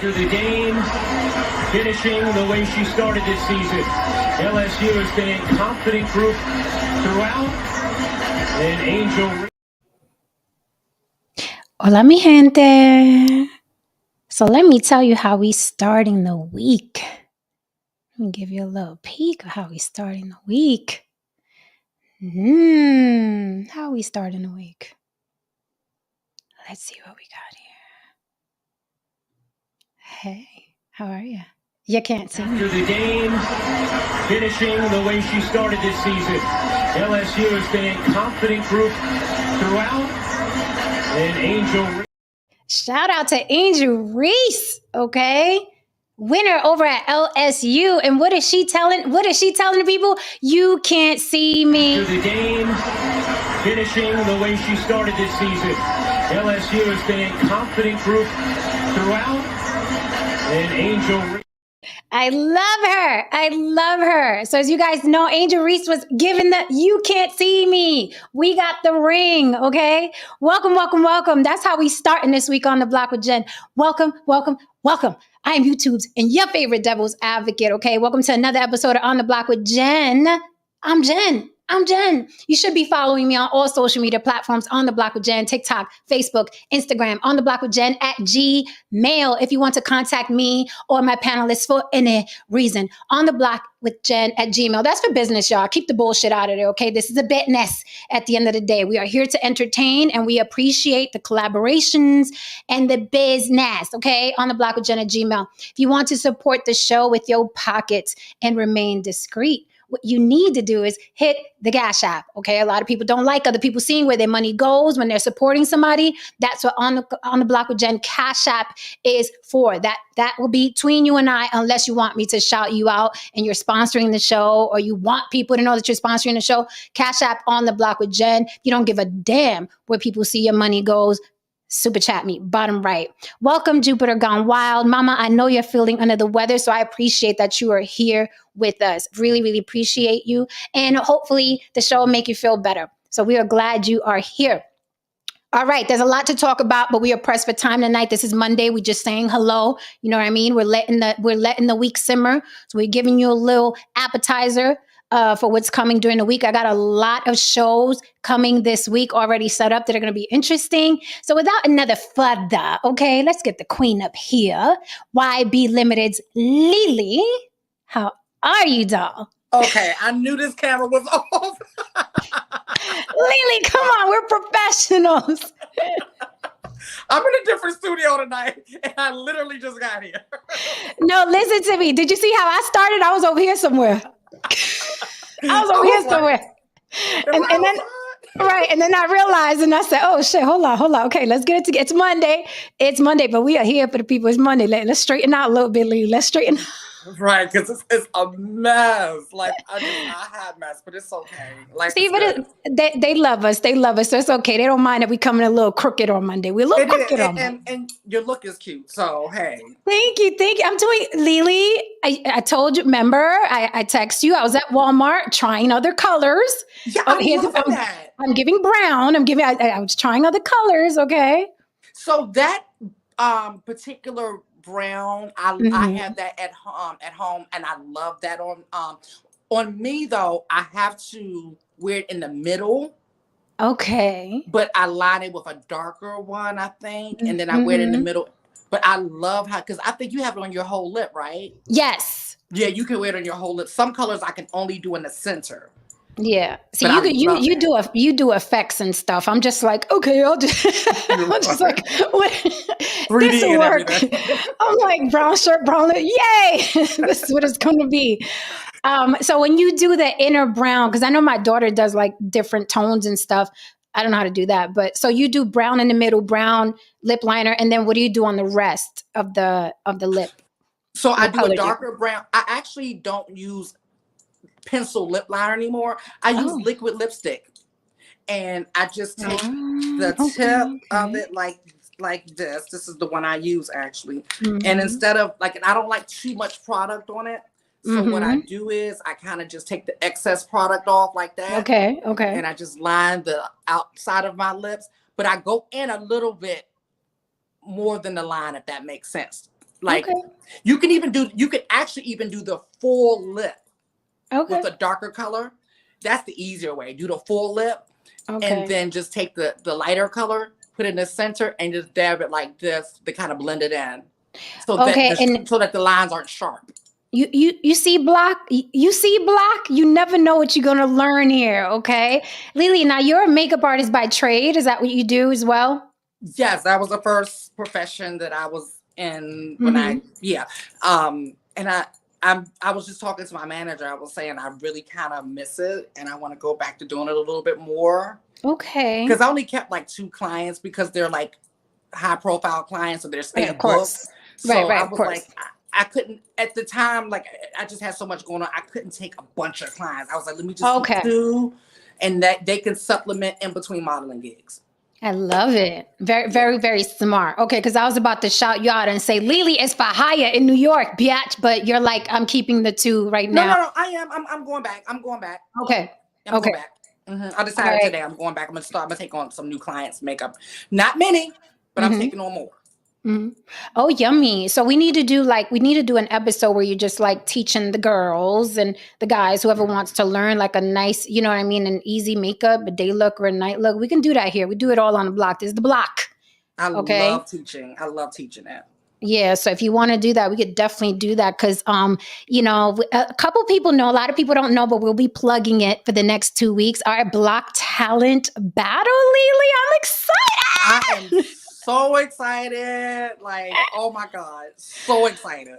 After the game, finishing the way she started this season, LSU has been a confident group throughout. And Angel. Hola, mi gente. So let me tell you how we starting the week. Let me give you a little peek of how we starting the week. How we starting the week? Let's see what we got here. Hey, how are you? You can't see me. After the game, finishing the way she started this season, LSU has been a confident group throughout. And Angel. Shout out to Angel Reese, okay? Winner over at LSU. And what is she telling the people? You can't see me. After the game, finishing the way she started this season, LSU has been a confident group throughout. And Angel. I love her. So as you guys know, Angel Reese was given the "You Can't See Me." We got the ring, okay? Welcome. That's how we starting this week on The Block with Jen. Welcome. I am YouTube's and your favorite devil's advocate, okay? Welcome to another episode of On The Block with Jen. I'm Jen. You should be following me on all social media platforms, On The Block with Jen, TikTok, Facebook, Instagram, On The Block with Jen at Gmail. If you want to contact me or my panelists for any reason, On The Block with Jen at Gmail. That's for business, y'all. Keep the bullshit out of there, okay? This is a business at the end of the day. We are here to entertain and we appreciate the collaborations and the business, okay? On The Block with Jen at Gmail. If you want to support the show with your pockets and remain discreet, what you need to do is hit the Cash App, okay? A lot of people don't like other people seeing where their money goes when they're supporting somebody. That's what on the Block with Jen Cash App is for. That will be between you and I, unless you want me to shout you out and you're sponsoring the show, or you want people to know that you're sponsoring the show. Cash App On The Block with Jen. You don't give a damn where people see your money goes. Super chat me, bottom right. Welcome, Jupiter Gone Wild. Mama, I know you're feeling under the weather, so I appreciate that you are here with us. Really appreciate you. And hopefully the show will make you feel better. So we are glad you are here. All right, there's a lot to talk about, but we are pressed for time tonight. This is Monday. We're just saying hello. You know what I mean? We're letting the week simmer. So we're giving you a little appetizer for what's coming during the week. I got a lot of shows coming this week already set up that are going to be interesting. So without another further, okay, let's get the queen up here. YB Limited's Lily. How are you, doll? Okay, I knew this camera was off. Lily, come on, we're professionals. I'm in a different studio tonight, and I literally just got here. No, listen to me. Did you see how I started? I was over here somewhere. And then right, and then I realized, and I said, "Oh shit, hold on. Okay, let's get it together. It's Monday, but we are here for the people. It's Monday. Let's straighten out a little bit, Lee. Let's straighten." Right, because it's a mess. Like I had mess, but it's okay. Like, see, but they love us. They love us, so it's okay. They don't mind that we coming a little crooked on Monday. We're a little crooked on Monday. And your look is cute, so hey. Thank you. I'm doing, Lily. I told you. Remember, I text you. I was at Walmart trying other colors. Yeah, that. I'm giving brown. I was trying other colors. Okay. So that particular brown, I have that at home, and I love that on me though. I have to wear it in the middle. Okay. But I line it with a darker one, I think, and then I wear it in the middle. But I love how, because I think you have it on your whole lip, right? Yes. Yeah, you can wear it on your whole lip. Some colors I can only do in the center. Yeah. See, you do effects and stuff. I'm just like, okay, I'm just like, what? This will work. I'm like, brown shirt, brown lip. Yay! This is what it's going to be. So when you do the inner brown, because I know my daughter does like different tones and stuff. I don't know how to do that, but so you do brown in the middle, brown lip liner, and then what do you do on the rest of the lip? So I do a darker brown. I actually don't use pencil lip liner anymore. I use liquid lipstick, and I just take the tip of it like this. This is the one I use actually, and instead of and I don't like too much product on it. So what I do is I kind of just take the excess product off like that. Okay. And I just line the outside of my lips, but I go in a little bit more than the line, if that makes sense. Like you can actually even do the full lip with a darker color. That's the easier way. Do the full lip and then just take the lighter color, put it in the center and just dab it like this to kind of blend it in. So that the lines aren't sharp. You see block? You see block? You never know what you're gonna learn here, okay? Lily, now you're a makeup artist by trade. Is that what you do as well? Yes, that was the first profession that I was in when and I was just talking to my manager. I was saying I really kind of miss it and I want to go back to doing it a little bit more. Okay. Because I only kept like 2 clients because they're like high profile clients, so they're state books. So I was like, I couldn't at the time, like I just had so much going on. I couldn't take a bunch of clients. I was like, let me just do 2 and that they can supplement in between modeling gigs. I love it. Very, very, very smart. Okay, because I was about to shout you out and say, Lily is for hire in New York, biatch. But you're like, I'm keeping the 2 right now. No, I am. I'm going back. Okay. I'm going back. I decided today I'm going back. I'm gonna take on some new clients, makeup. Not many, but I'm taking on more. Oh, yummy. So we need to do an episode where you're just like teaching the girls and the guys, whoever wants to learn like a nice, you know what I mean, an easy makeup, a day look or a night look. We can do that here. We do it all on the block. This is the block. I love teaching. I love teaching that. Yeah. So if you want to do that, we could definitely do that. Cause, a couple people know, a lot of people don't know, but we'll be plugging it for the next 2 weeks. Our block talent battle, Lily. I'm excited. I am so excited. Like, oh my God. So excited.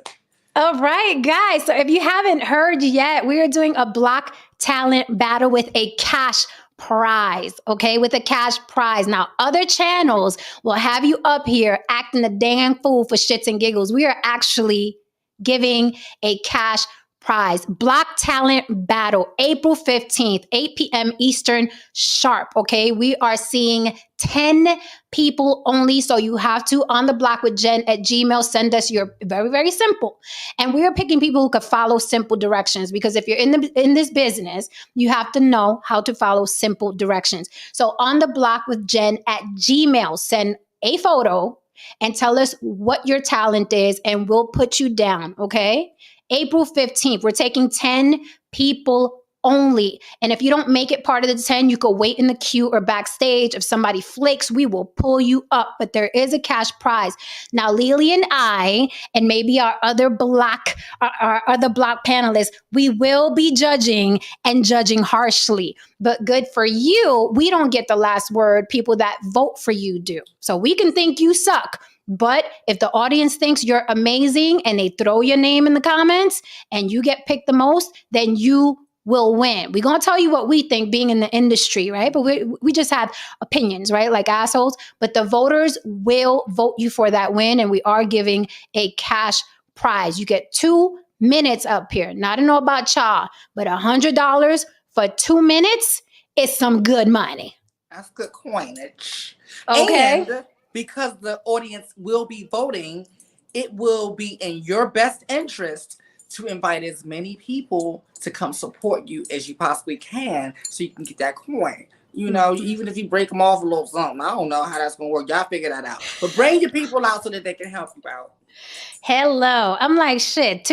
All right, guys. So if you haven't heard yet, we are doing a block talent battle with a cash prize, okay? With a cash prize. Now, other channels will have you up here acting a dang fool for shits and giggles. We are actually giving a cash prize. Block talent battle, April 15th, 8 p.m. Eastern sharp, okay? We are seeing 10 people only. So you have to, on the block with Jen at Gmail, send us your very, very simple. And we are picking people who could follow simple directions, because if you're in this business, you have to know how to follow simple directions. So on the block with Jen at Gmail, send a photo and tell us what your talent is, and we'll put you down, okay? April 15th, we're taking 10 people only. And if you don't make it part of the 10, you could wait in the queue or backstage. If somebody flicks, we will pull you up. But there is a cash prize. Now, Lily and I, and maybe our other block panelists, we will be judging and judging harshly. But good for you, we don't get the last word. People that vote for you do. So we can think you suck. But if the audience thinks you're amazing and they throw your name in the comments and you get picked the most, then you will win. We're going to tell you what we think, being in the industry, right? But we just have opinions, right? Like assholes. But the voters will vote you for that win. And we are giving a cash prize. You get 2 minutes up here. Now, I don't know about y'all, but $100 for 2 minutes is some good money. That's good coinage. Okay. And because the audience will be voting, it will be in your best interest to invite as many people to come support you as you possibly can, so you can get that coin. You know, even if you break them off a little something, I don't know how that's going to work. Y'all figure that out. But bring your people out so that they can help you out. Hello. I'm like, shit,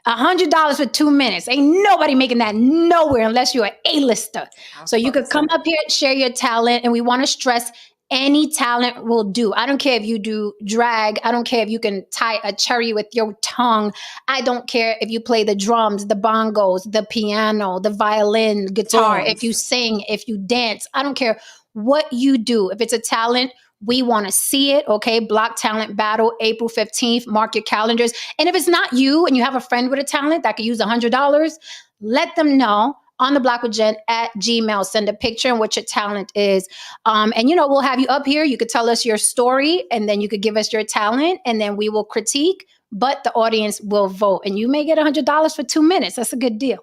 $100 for 2 minutes. Ain't nobody making that nowhere unless you're an A-lister. So you could come up here, share your talent, and we want to stress any talent will do. I don't care if you do drag. I don't care if you can tie a cherry with your tongue. I don't care if you play the drums, the bongos, the piano, the violin, guitar, if you sing, if you dance. I don't care what you do. If it's a talent, we want to see it, okay? Block talent battle, April 15th. Mark your calendars. And if it's not you and you have a friend with a talent that could use $100, let them know. On the block with Jen at Gmail. Send a picture and what your talent is. And, we'll have you up here. You could tell us your story, and then you could give us your talent, and then we will critique, but the audience will vote. And you may get $100 for 2 minutes. That's a good deal.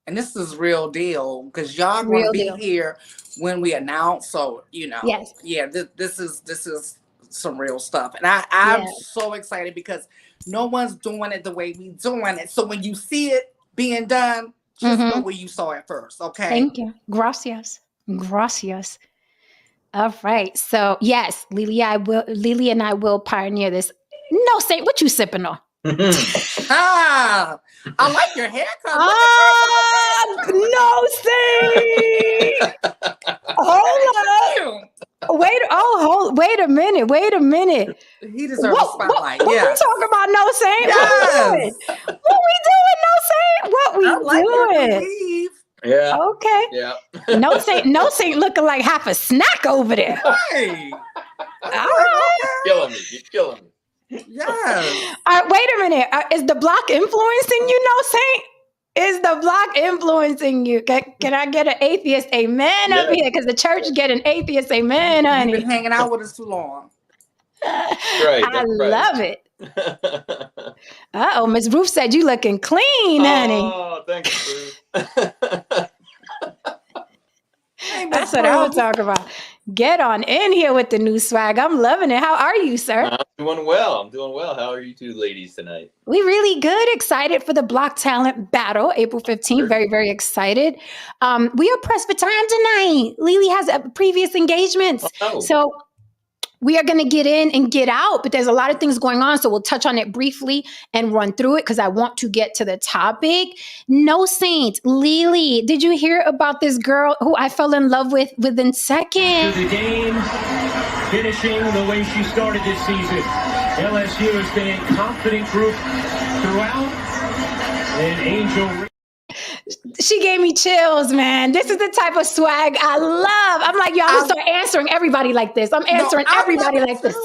And this is real deal, because y'all going to be here when we announce. So, yes. Yeah, this is some real stuff. And I'm so excited because no one's doing it the way we doing it. So when you see it being done, just know where you saw it first, okay? Thank you. Gracias. All right. So yes, Lily and I will pioneer this No Saint, what you sipping on? Ah, I like your haircut. No Saint. Hold up. Wait a minute. He deserves a spotlight. What we talking about, No Saint? Yes. What we doing, No Saint? What we I like doing? leave. Yeah. Okay. Yeah. No Saint looking like half a snack over there. Hey. All right. Killing me. You're killing me. Yes. All right, wait a minute. Is the block influencing you, No Saint? Is the block influencing you? Can I get an atheist amen up here? Because the church get an atheist amen, honey. You've been hanging out with us too long. I love it. Uh-oh, Miss Ruth said you looking clean, honey. Oh, thank you, Ruth. That's what I was talking about. Get on in here with the new swag. I'm loving it. How are you, sir? I'm doing well. How are you two ladies tonight? We really good. Excited for the Block Talent Battle, April 15th. Sure. Very, very excited. We are pressed for time tonight. Lily has previous engagements. Oh. So we are going to get in and get out, but there's a lot of things going on. So we'll touch on it briefly and run through it because I want to get to the topic. No Saint, Lily, did you hear about this girl who I fell in love with within seconds? To the game, finishing the way she started this season. LSU has been a confident group throughout. And Angel... She gave me chills, man. This is the type of swag I love. I'm like, yo, I'm gonna start answering everybody like this. I'm answering everybody like this.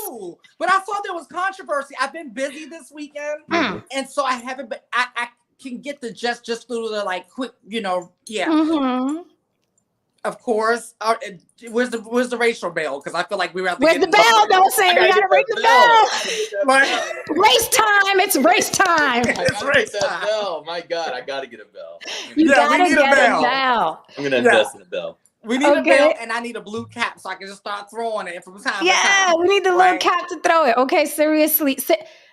But I saw there was controversy. I've been busy this weekend, and so I haven't. But I can get the just through the like quick, yeah. Mm-hmm. Of course. Where's the racial bell? Because I feel like we were. Where's the bell? Don't say we gotta ring the bell. Race time! It's race time. It's race time. Bell. My God, I gotta get a bell. You gotta get a bell. I'm gonna invest in a bell. We need a bell, and I need a blue cap so I can just start throwing it from time to time. Yeah, we need the little cap to throw it. Okay, seriously.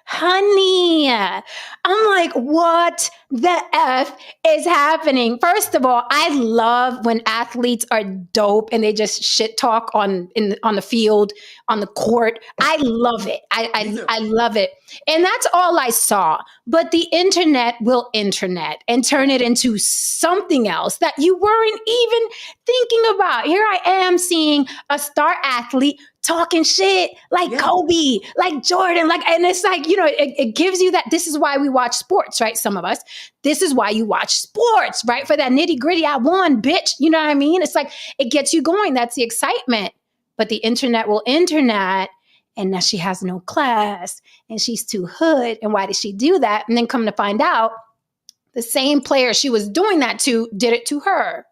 Honey, I'm like, what the F is happening? First of all, I love when athletes are dope and they just shit talk on the field, on the court. I love it. I love it. And that's all I saw. But the internet will internet and turn it into something else that you weren't even thinking about. Here I am seeing a star athlete talking shit like Kobe, like Jordan, and it's like, it gives you that. This is why we watch sports, right? Some of us, this is why you watch sports, right? For that nitty gritty, I won, bitch. You know what I mean? It's like, it gets you going. That's the excitement. But the internet will internet, and now she has no class and she's too hood. And why did she do that? And then come to find out, the same player she was doing that to did it to her.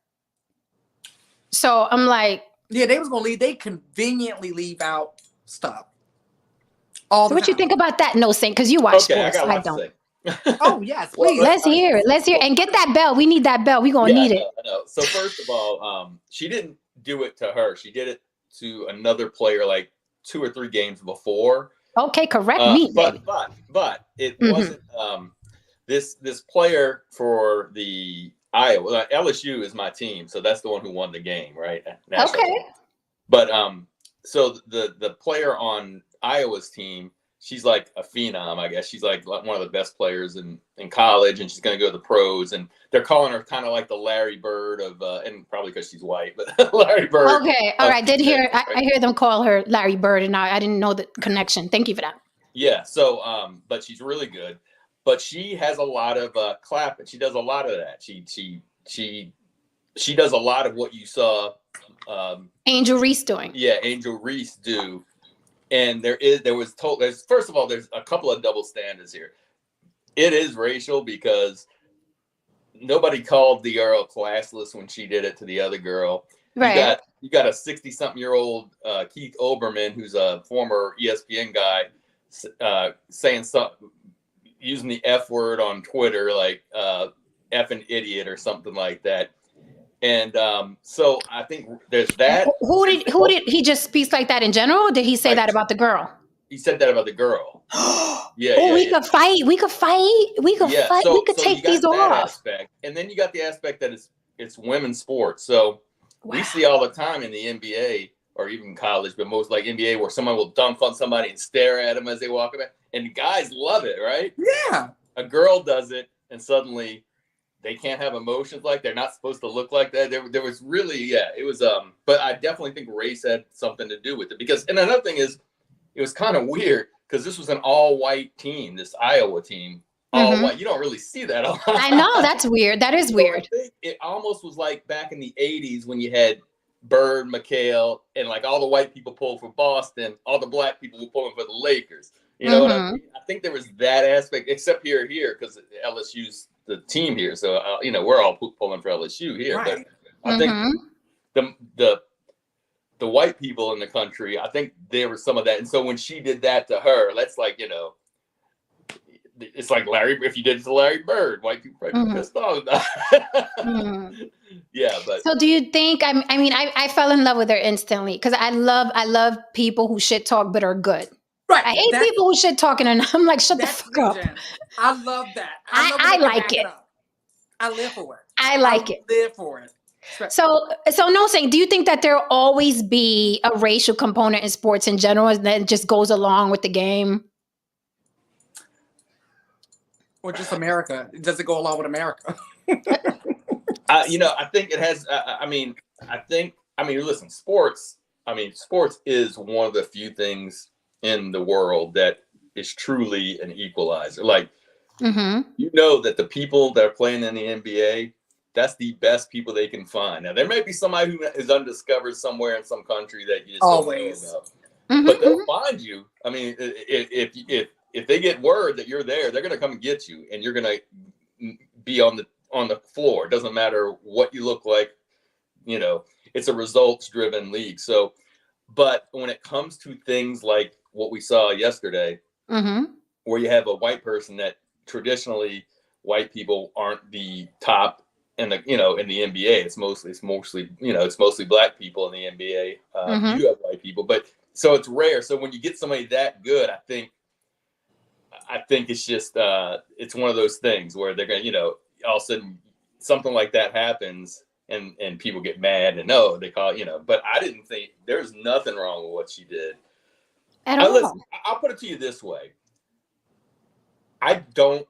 So I'm like, yeah, they was gonna leave. They conveniently leave out stuff. So what you think about that, No Saint? Because you watch sports. I don't. Oh yes, please. Let's hear it. Let's hear it. And get that bell. We need that bell. We're gonna need it. I know. So first of all, she didn't do it to her. She did it to another player like 2 or 3 games before. Okay, correct me. But it wasn't this player for the Iowa. LSU is my team, so that's the one who won the game, right? National team. But so the player on Iowa's team, she's like a phenom, I guess. She's like one of the best players in college, and she's going to go to the pros. And they're calling her kind of like the Larry Bird of, and probably because she's white, but Larry Bird. Okay, all right. I hear them call her Larry Bird, and I didn't know the connection. Thank you for that. Yeah. So, but she's really good. But she has a lot of clapping. She does a lot of that. She does a lot of what you saw Angel Reese doing. Yeah, Angel Reese do. And first of all, there's a couple of double standards here. It is racial because nobody called the girl classless when she did it to the other girl. Right. You got a 60-something-year-old Keith Olbermann, who's a former ESPN guy, saying something, using the F word on Twitter, like effing idiot or something like that. And so I think there's that. Who did he just speak like that in general? Or did he say that about the girl? He said that about the girl. We could fight. We could fight. We could fight. We could take these off. Aspect. And then you got the aspect that it's women's sports. So we see all the time in the NBA or even college, but most like NBA, where someone will dunk on somebody and stare at them as they walk away. And guys love it, right? Yeah. A girl does it, and suddenly they can't have emotions like they're not supposed to look like that. There was really, it was. But I definitely think race had something to do with it, because, and another thing is, it was kind of weird because this was an all-white team, this Iowa team, all white. You don't really see that a lot. I know, that's weird. That is weird. I think it almost was like back in the 80s when you had Bird, McHale, and like all the white people pulled for Boston, all the black people were pulling for the Lakers. You know what I mean? I think there was that aspect, except here because LSU's the team here, so we're all pulling for LSU here. Right. But I think the white people in the country, I think there was some of that, and so when she did that to her, that's like, it's like Larry. If you did it to Larry Bird, white people probably pissed off about it. Yeah, but so do you think? I fell in love with her instantly because I love people who shit talk but are good. Right. I hate people who shit talking and I'm like, shut the fuck up. I love that. I like it. I live for it. I like it. Live for it. So no saying, do you think that there'll always be a racial component in sports in general and that just goes along with the game? Or just America? Does it go along with America? I think it has. Listen, sports. Sports is one of the few things in the world that is truly an equalizer. Like, that the people that are playing in the NBA, that's the best people they can find. Now, there may be somebody who is undiscovered somewhere in some country that you just don't know about. But they'll find you. I mean, if they get word that you're there, they're going to come and get you, and you're going to be on the floor. It doesn't matter what you look like. It's a results-driven league. So, but when it comes to things like what we saw yesterday, where you have a white person that traditionally white people aren't the top in the in the NBA. It's mostly black people in the NBA. You have white people, but so it's rare. So when you get somebody that good, I think it's just it's one of those things where they're gonna all of a sudden something like that happens and people get mad and they call but I didn't think there's nothing wrong with what she did at all. Listen, I'll put it to you this way. I don't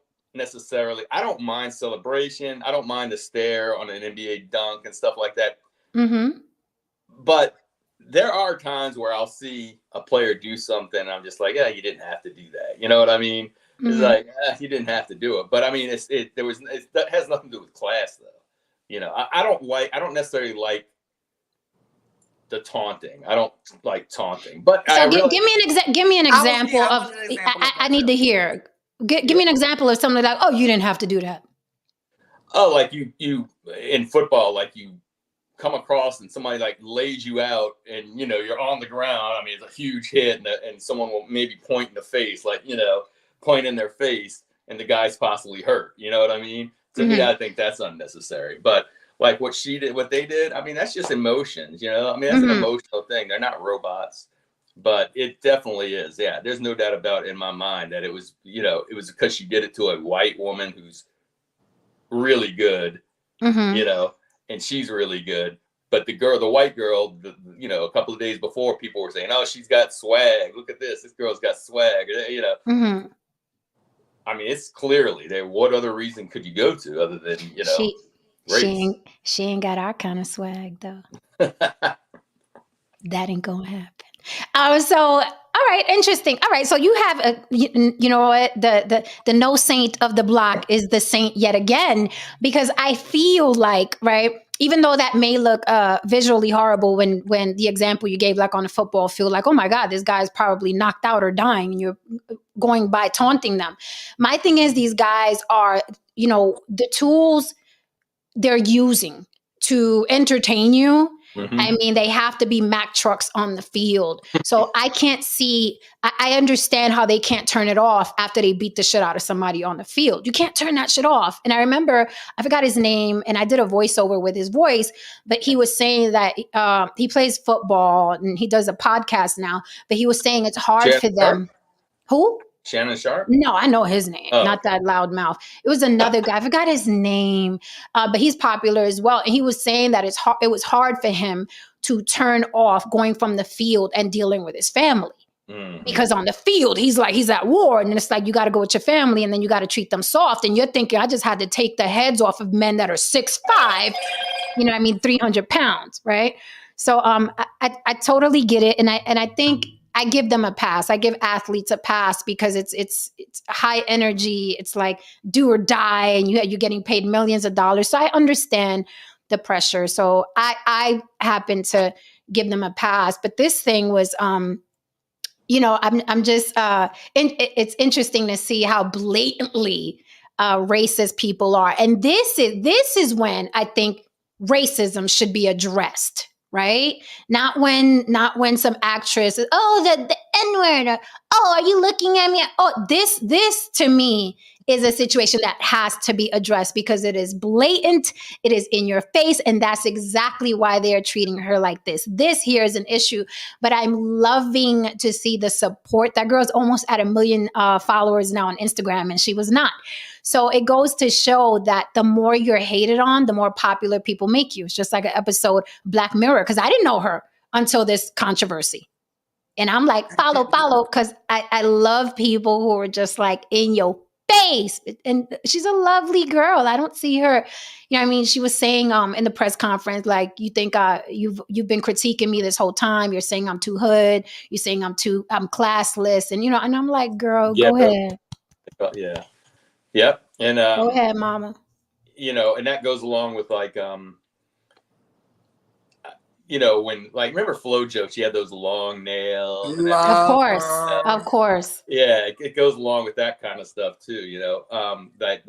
mind celebration. I don't mind the stare on an NBA dunk and stuff like that. But there are times where I'll see a player do something and I'm just like, yeah, you didn't have to do that. You know what I mean? It's like, you didn't have to do it. But I mean, that has nothing to do with class though. I don't necessarily like the taunting. I don't like taunting. But so give me an example of. I need to hear. Give me an example of something like, oh, you didn't have to do that. Oh, like you in football, like you come across and somebody like lays you out and you're on the ground. I mean, it's a huge hit and someone will maybe point in the face, like point in their face, and the guy's possibly hurt. You know what I mean? To me, I think that's unnecessary. But like what they did, I mean, that's just emotions. I mean, that's an emotional thing. They're not robots. But it definitely is. Yeah, there's no doubt about it in my mind that it was because she did it to a white woman who's really good, and she's really good. But the white girl, a couple of days before, people were saying, "Oh, she's got swag. Look at this. This girl's got swag." I mean, it's clearly there. What other reason could you go to other than race? She ain't got our kind of swag though. That ain't gonna happen. So all right, interesting. All right, so you have you know what, the no saint of the block is the saint yet again, because I feel like, right, even though that may look visually horrible when the example you gave, like on a football field, like, oh my God, this guy's probably knocked out or dying, and you're going by taunting them. My thing is, these guys are, the tools they're using to entertain you. I mean, they have to be Mack trucks on the field. So I can't see, I understand how they can't turn it off after they beat the shit out of somebody on the field. You can't turn that shit off. And I remember, I forgot his name, and I did a voiceover with his voice, but he was saying that he plays football and he does a podcast now, but he was saying it's hard for them. Who? Shannon Sharp? No, I know his name. Not that loud mouth. It was another guy. I forgot his name, but he's popular as well. And he was saying that it was hard for him to turn off going from the field and dealing with his family. Because on the field, he's at war. And then it's like, you got to go with your family and then you got to treat them soft. And you're thinking, I just had to take the heads off of men that are 6'5", 300 pounds. Right. So I totally get it. And I think I give them a pass. I give athletes a pass because it's high energy. It's like do or die. And you're getting paid millions of dollars. So I understand the pressure. So I happen to give them a pass. But this thing was, I'm just, it's interesting to see how blatantly racist people are. And this is when I think racism should be addressed, right? Not when some actress, the N-word, are you looking at me? This to me is a situation that has to be addressed because it is blatant, it is in your face, and that's exactly why they are treating her like this. This here is an issue, but I'm loving to see the support. That girl's almost at 1 million followers now on Instagram, and she was not. So it goes to show that the more you're hated on, the more popular people make you. It's just like an episode Black Mirror, because I didn't know her until this controversy. And I'm like, follow, because I love people who are just like in your face. And she's a lovely girl. I don't see her, she was saying in the press conference, like, you think you've been critiquing me this whole time. You're saying I'm too hood. You're saying I'm classless. And, and I'm like, girl, go ahead. Yeah. Yep. And go ahead, mama. And that goes along with like, when remember FloJo, she had those long nails. Of course. Yeah, it goes along with that kind of stuff too. That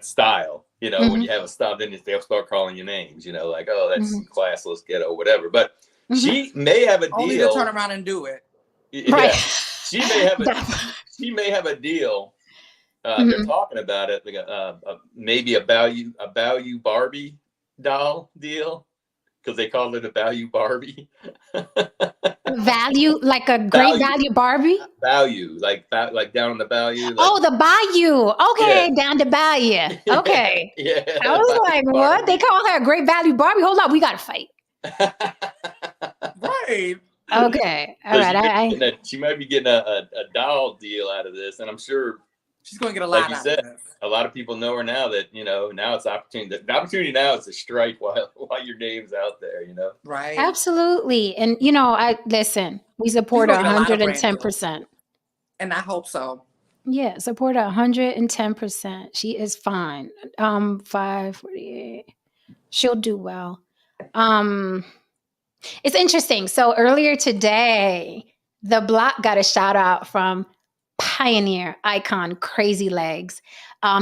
style. When you have a style, then they'll start calling you names. Like, oh, that's classless, ghetto, whatever. But she may have a deal. Only to turn around and do it. Yeah, right. She may have a deal. They're talking about it, like maybe a value Barbie doll deal, because they call it a value Barbie. Value, like a great value Barbie? Value, like down on the bayou. The bayou. Okay, yeah. Down the bayou. Okay. Yeah. I was like, Barbie. What? They call her a great value Barbie? Hold on, we got to fight. Right. Okay. All right. She might be getting a doll deal out of this, and I'm sure she's going to get a lot out of this. A lot of people know her now that, now it's opportunity. The opportunity now is to strike while your name's out there, Right. Absolutely. And, listen, we support her 110%. And I hope so. Yeah, support her 110%. She is fine. 548. She'll do well. It's interesting. So earlier today, the block got a shout out from pioneer icon Crazy Legs.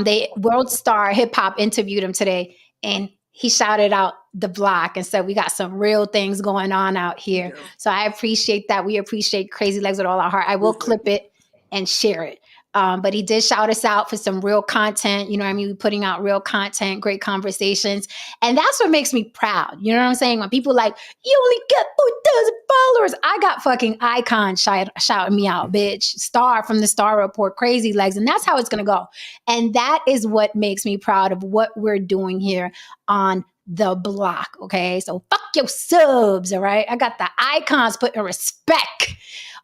They World Star Hip Hop interviewed him today, and he shouted out the block and said, we got some real things going on out here. Yeah. So I appreciate that. We appreciate Crazy Legs with all our heart. I will clip it and share it. But he did shout us out for some real content. We're putting out real content, great conversations. And that's what makes me proud. You know what I'm saying? When people like, you only got 4,000 followers. I got fucking icons shouting me out, bitch. Star from the Star Report, Crazy Legs. And that's how it's going to go. And that is what makes me proud of what we're doing here on the block. Okay. So fuck your subs. All right. I got the icons putting respect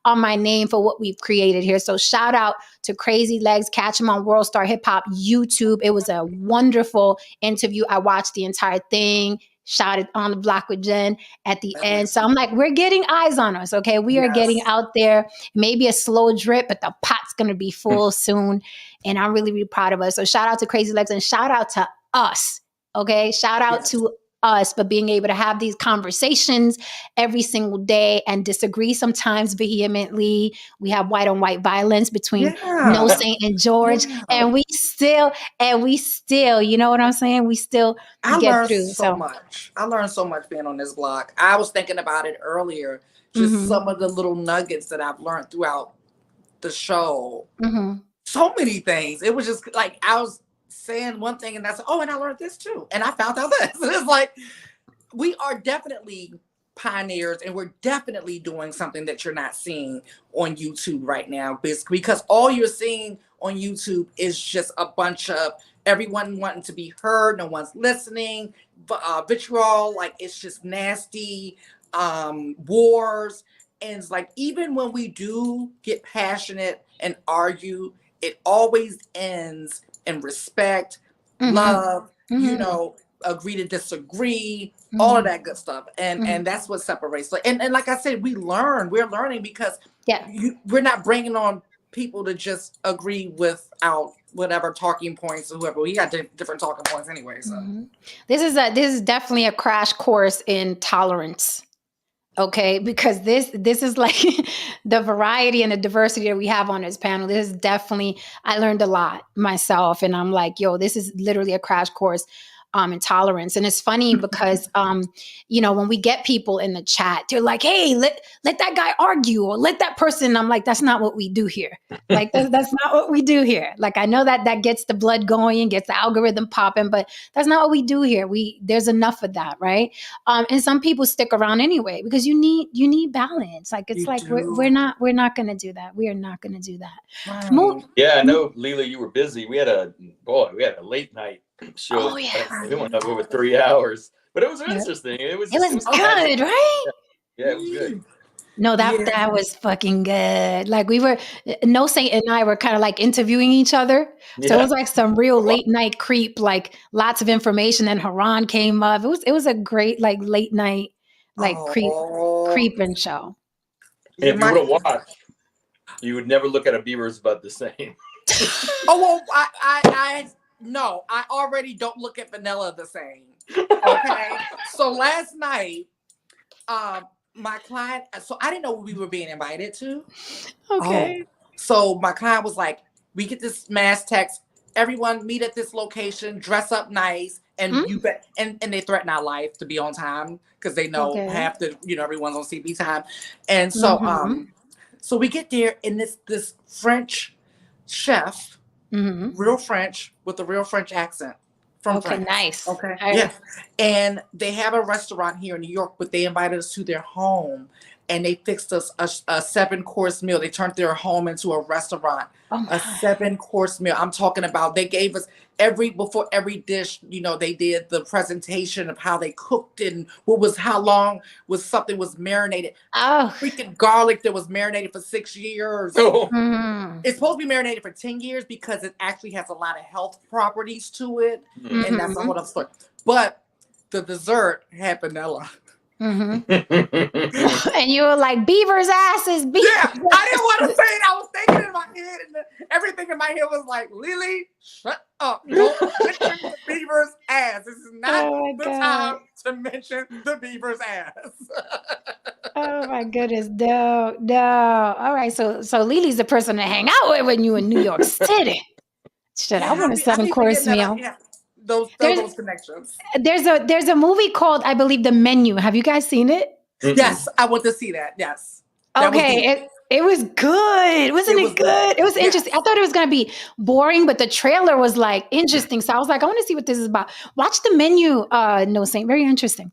on my name for what we've created here. So shout out to Crazy Legs. Catch him on World Star Hip Hop YouTube. It was a wonderful interview. I watched the entire thing. Shouted on the block with Jen at the end. So I'm like, we're getting eyes on us. Okay. We are getting out there. Maybe a slow drip, but the pot's going to be full soon. And I'm really, really proud of us. So shout out to Crazy Legs and shout out to us. Okay. Shout out to us for being able to have these conversations every single day and disagree sometimes vehemently. We have white on white violence between No Saint and George, and we still, you know what I'm saying? We still get through. So much. I learned so much being on this block. I was thinking about it earlier, just some of the little nuggets that I've learned throughout the show. So many things. It was just like, I was saying one thing and that's, and I learned this too. And I found out this. It's like, we are definitely pioneers and we're definitely doing something that you're not seeing on YouTube right now. Because all you're seeing on YouTube is just a bunch of everyone wanting to be heard, no one's listening, vitriol, like it's just nasty, wars. And it's like, even when we do get passionate and argue, it always ends in respect, love, agree to disagree, all of that good stuff. And that's what separates. And like I said, we're learning because we're not bringing on people to just agree without whatever talking points or whoever. We got different talking points anyway. So this is definitely a crash course in tolerance. Okay, because this is like the variety and the diversity that we have on this panel. This is definitely, I learned a lot myself, and I'm like, yo, this is literally a crash course in tolerance. And it's funny because when we get people in the chat, they're like, hey, let that guy argue, or let that person. I'm like, that's not what we do here. Like that's not what we do here. Like, I know that gets the blood going, gets the algorithm popping, but that's not what we do here. There's enough of that, right? And some people stick around anyway because you need balance. Like it's we're not going to do that. We are not going to do that. Right. Yeah, I know, Leela, you were busy. We had a late night show. Oh yeah, it went up over 3 hours, but it was interesting. It was good, right? Yeah, it was good. No, that was fucking good. Like No Saint and I were kind of like interviewing each other. So it was like some real late night creep, like lots of information. And Haran came up. It was a great like late night creeping show. And if you were to watch, you would never look at a Beaver's butt the same. No, I already don't look at vanilla the same. Okay. So last night, my client, so I didn't know what we were being invited to. Okay. So my client was like, we get this mass text, everyone meet at this location, dress up nice, and you bet, and they threaten our life to be on time because they know half the, everyone's on CB time. And so so we get there, and this French chef, real French with a real French accent from France. Nice. Okay. Yeah. And they have a restaurant here in New York, but they invited us to their home and they fixed us a 7-course meal. They turned their home into a restaurant. A 7-course meal. I'm talking about, they gave us before every dish, they did the presentation of how they cooked it and how long something was marinated. Freaking garlic that was marinated for 6 years. It's supposed to be marinated for 10 years because it actually has a lot of health properties to it. And that's a whole other story. But the dessert had vanilla. And you were like, Beaver's ass is Beaver. Yeah, I didn't want to say it. I was thinking in my head, and everything in my head was like, Lily, shut up. Don't mention the Beaver's ass. This is not the time to mention the Beaver's ass. Oh my goodness, no. All right, so Lily's the person to hang out with when you in New York City. Shit, I want a 7-course meal. Those connections. There's a movie called, I believe, The Menu. Have you guys seen it? Yes, I want to see that. Yes. Okay, it was good. Wasn't it good? It was interesting. I thought it was going to be boring, but the trailer was like interesting. So I was like, I want to see what this is about. Watch The Menu, No Saint. Very interesting.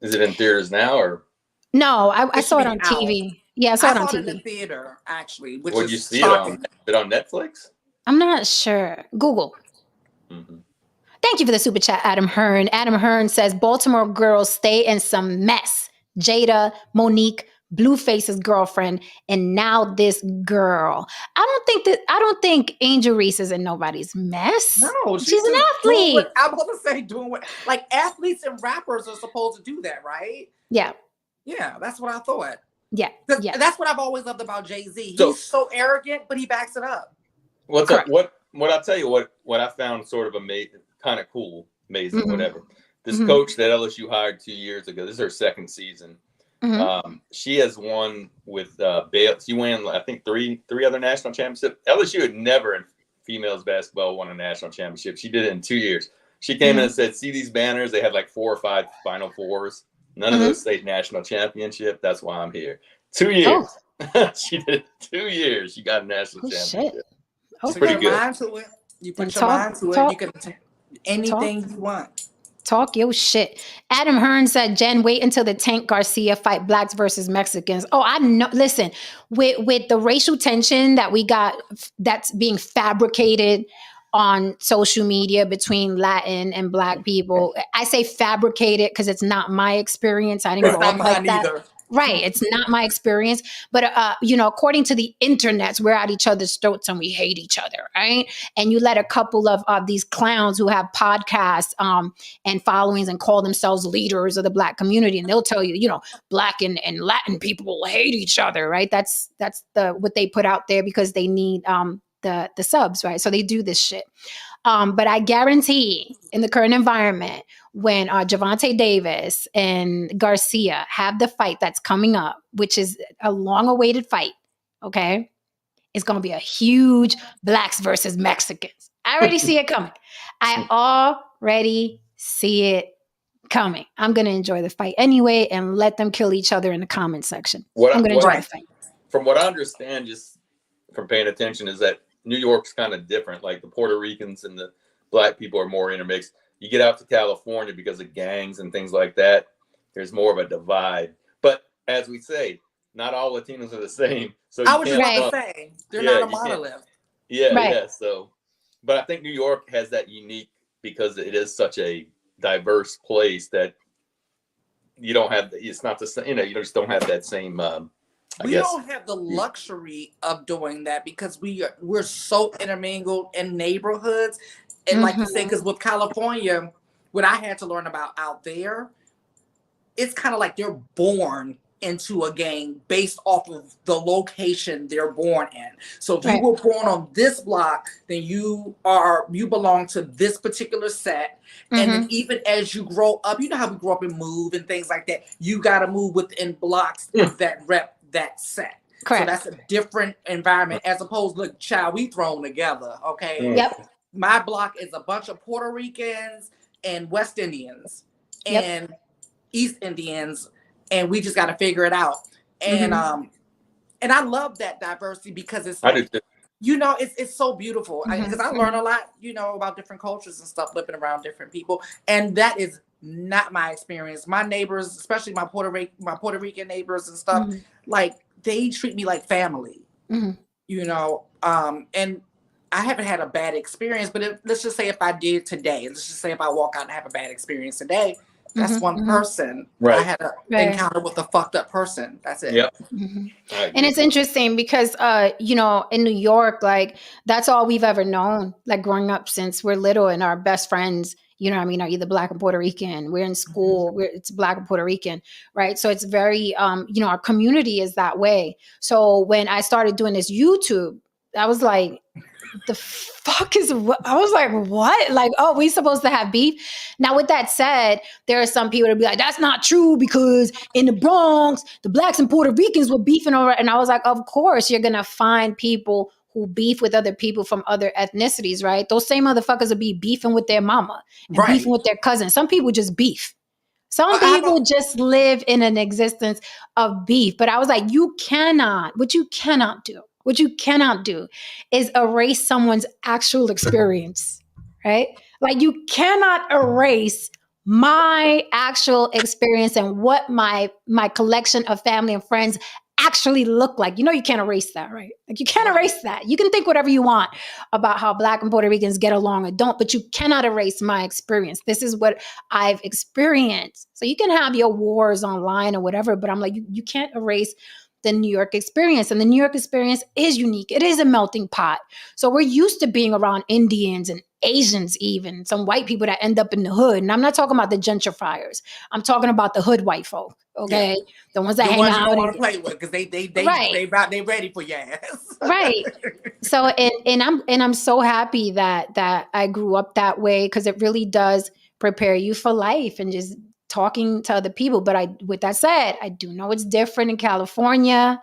Is it in theaters now or? No, I saw it on TV. Yeah, I saw it on TV. In the theater, actually. Would you see it on Netflix? I'm not sure. Google. Thank you for the super chat, Adam Hearn. Adam Hearn says, Baltimore girls stay in some mess. Jada, Monique, Blueface's girlfriend, and now this girl. I don't think Angel Reese is in nobody's mess. No, she's an athlete. I'm going to say doing what, like athletes and rappers are supposed to do that, right? Yeah. Yeah, that's what I thought. Yeah. That's what I've always loved about Jay-Z. He's so arrogant, but he backs it up. What I'll tell you, what I found sort of amazing, kind of cool, amazing, whatever. This coach that LSU hired 2 years ago, this is her second season. She has won with Baylor. She won, I think, three other national championships. LSU had never in females basketball won a national championship. She did it in 2 years. She came in and said, see these banners? They had like 4 or 5 Final Fours. None of those state national championship. That's why I'm here. 2 years. She did it 2 years. She got a national championship. Shit. So pretty good. You put your mind to it. You can anything you want. Talk your shit. Adam Hearn said, Jen, wait until the Tank Garcia fight blacks versus Mexicans. Oh, I know. Listen, with the racial tension that we got, that's being fabricated on social media between Latin and Black people. I say fabricated because it's not my experience. I didn't grow up like that. Either. Right. It's not my experience. But, according to the internets, we're at each other's throats and we hate each other. Right. And you let a couple of these clowns who have podcasts and followings and call themselves leaders of the Black community. And they'll tell you, Black and Latin people hate each other. Right. That's what they put out there because they need the subs. Right. So they do this shit. But I guarantee in the current environment, when Gervonta Davis and Garcia have the fight that's coming up, which is a long-awaited fight, okay, it's going to be a huge Blacks versus Mexicans. I already see it coming. I already see it coming. I'm going to enjoy the fight anyway and let them kill each other in the comment section. I'm going to enjoy the fight. From what I understand, just from paying attention, is that New York's kind of different. Like the Puerto Ricans and the Black people are more intermixed. You get out to California because of gangs and things like that. There's more of a divide. But as we say, not all Latinos are the same. So I was just about to say, they're not a monolith. Yeah. So, but I think New York has that unique because it is such a diverse place that you don't have. It's not the same. You just don't have that same. We don't have the luxury of doing that because we're so intermingled in neighborhoods. And like you said, because with California, what I had to learn about out there, it's kind of like they're born into a gang based off of the location they're born in. So if you were born on this block, then you belong to this particular set. And then even as you grow up, you know how we grow up and move and things like that. You got to move within blocks that rep that set. Correct. So that's a different environment as opposed, look, child, we thrown together. Okay. Yep. My block is a bunch of Puerto Ricans and West Indians and East Indians, and we just got to figure it out. And and I love that diversity because it's like, it's so beautiful because I learn a lot, about different cultures and stuff, living around different people, and that is not my experience. My neighbors, especially my Puerto Rican neighbors and stuff, like they treat me like family, and I haven't had a bad experience, but let's just say if I did today, let's just say if I walk out and have a bad experience today, that's one person. I had an encounter with a fucked up person. That's it. Yep. And it's interesting because, in New York, like that's all we've ever known, like growing up since we're little, and our best friends, are either Black or Puerto Rican. We're in school, it's Black or Puerto Rican, right? So it's very, our community is that way. So when I started doing this YouTube, I was like, the fuck I was like, what? Like, we supposed to have beef? Now, with that said, there are some people that be like, that's not true because in the Bronx, the Blacks and Puerto Ricans were beefing over it. And I was like, of course, you're going to find people who beef with other people from other ethnicities, right? Those same motherfuckers will be beefing with their mama and beefing with their cousin. Some people just beef. Some people just live in an existence of beef. But I was like, what you cannot do is erase someone's actual experience, right? Like you cannot erase my actual experience and what my collection of family and friends actually look like. You can't erase that, right? Like you can't erase that. You can think whatever you want about how Black and Puerto Ricans get along or don't, but you cannot erase my experience. This is what I've experienced. So you can have your wars online or whatever, but I'm like, you can't erase the New York experience. And the New York experience is unique. It is a melting pot. So we're used to being around Indians and Asians, even some white people that end up in the hood. And I'm not talking about the gentrifiers. I'm talking about the hood white folk. Okay. Yeah. The ones that hang out. You don't want to play with because they ready for your ass. Right. So, and I'm so happy that I grew up that way because it really does prepare you for life and just talking to other people. But with that said, I do know it's different in California,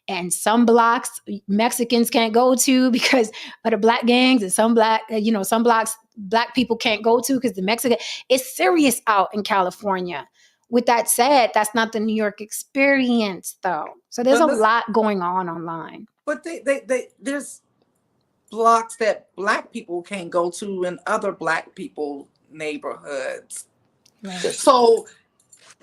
and some blocks Mexicans can't go to because of the Black gangs, and some blocks Black people can't go to because the Mexican. It's serious out in California. With that said, that's not the New York experience, though. So there's a lot going on online. But there's blocks that Black people can't go to in other Black people neighborhoods. Right. So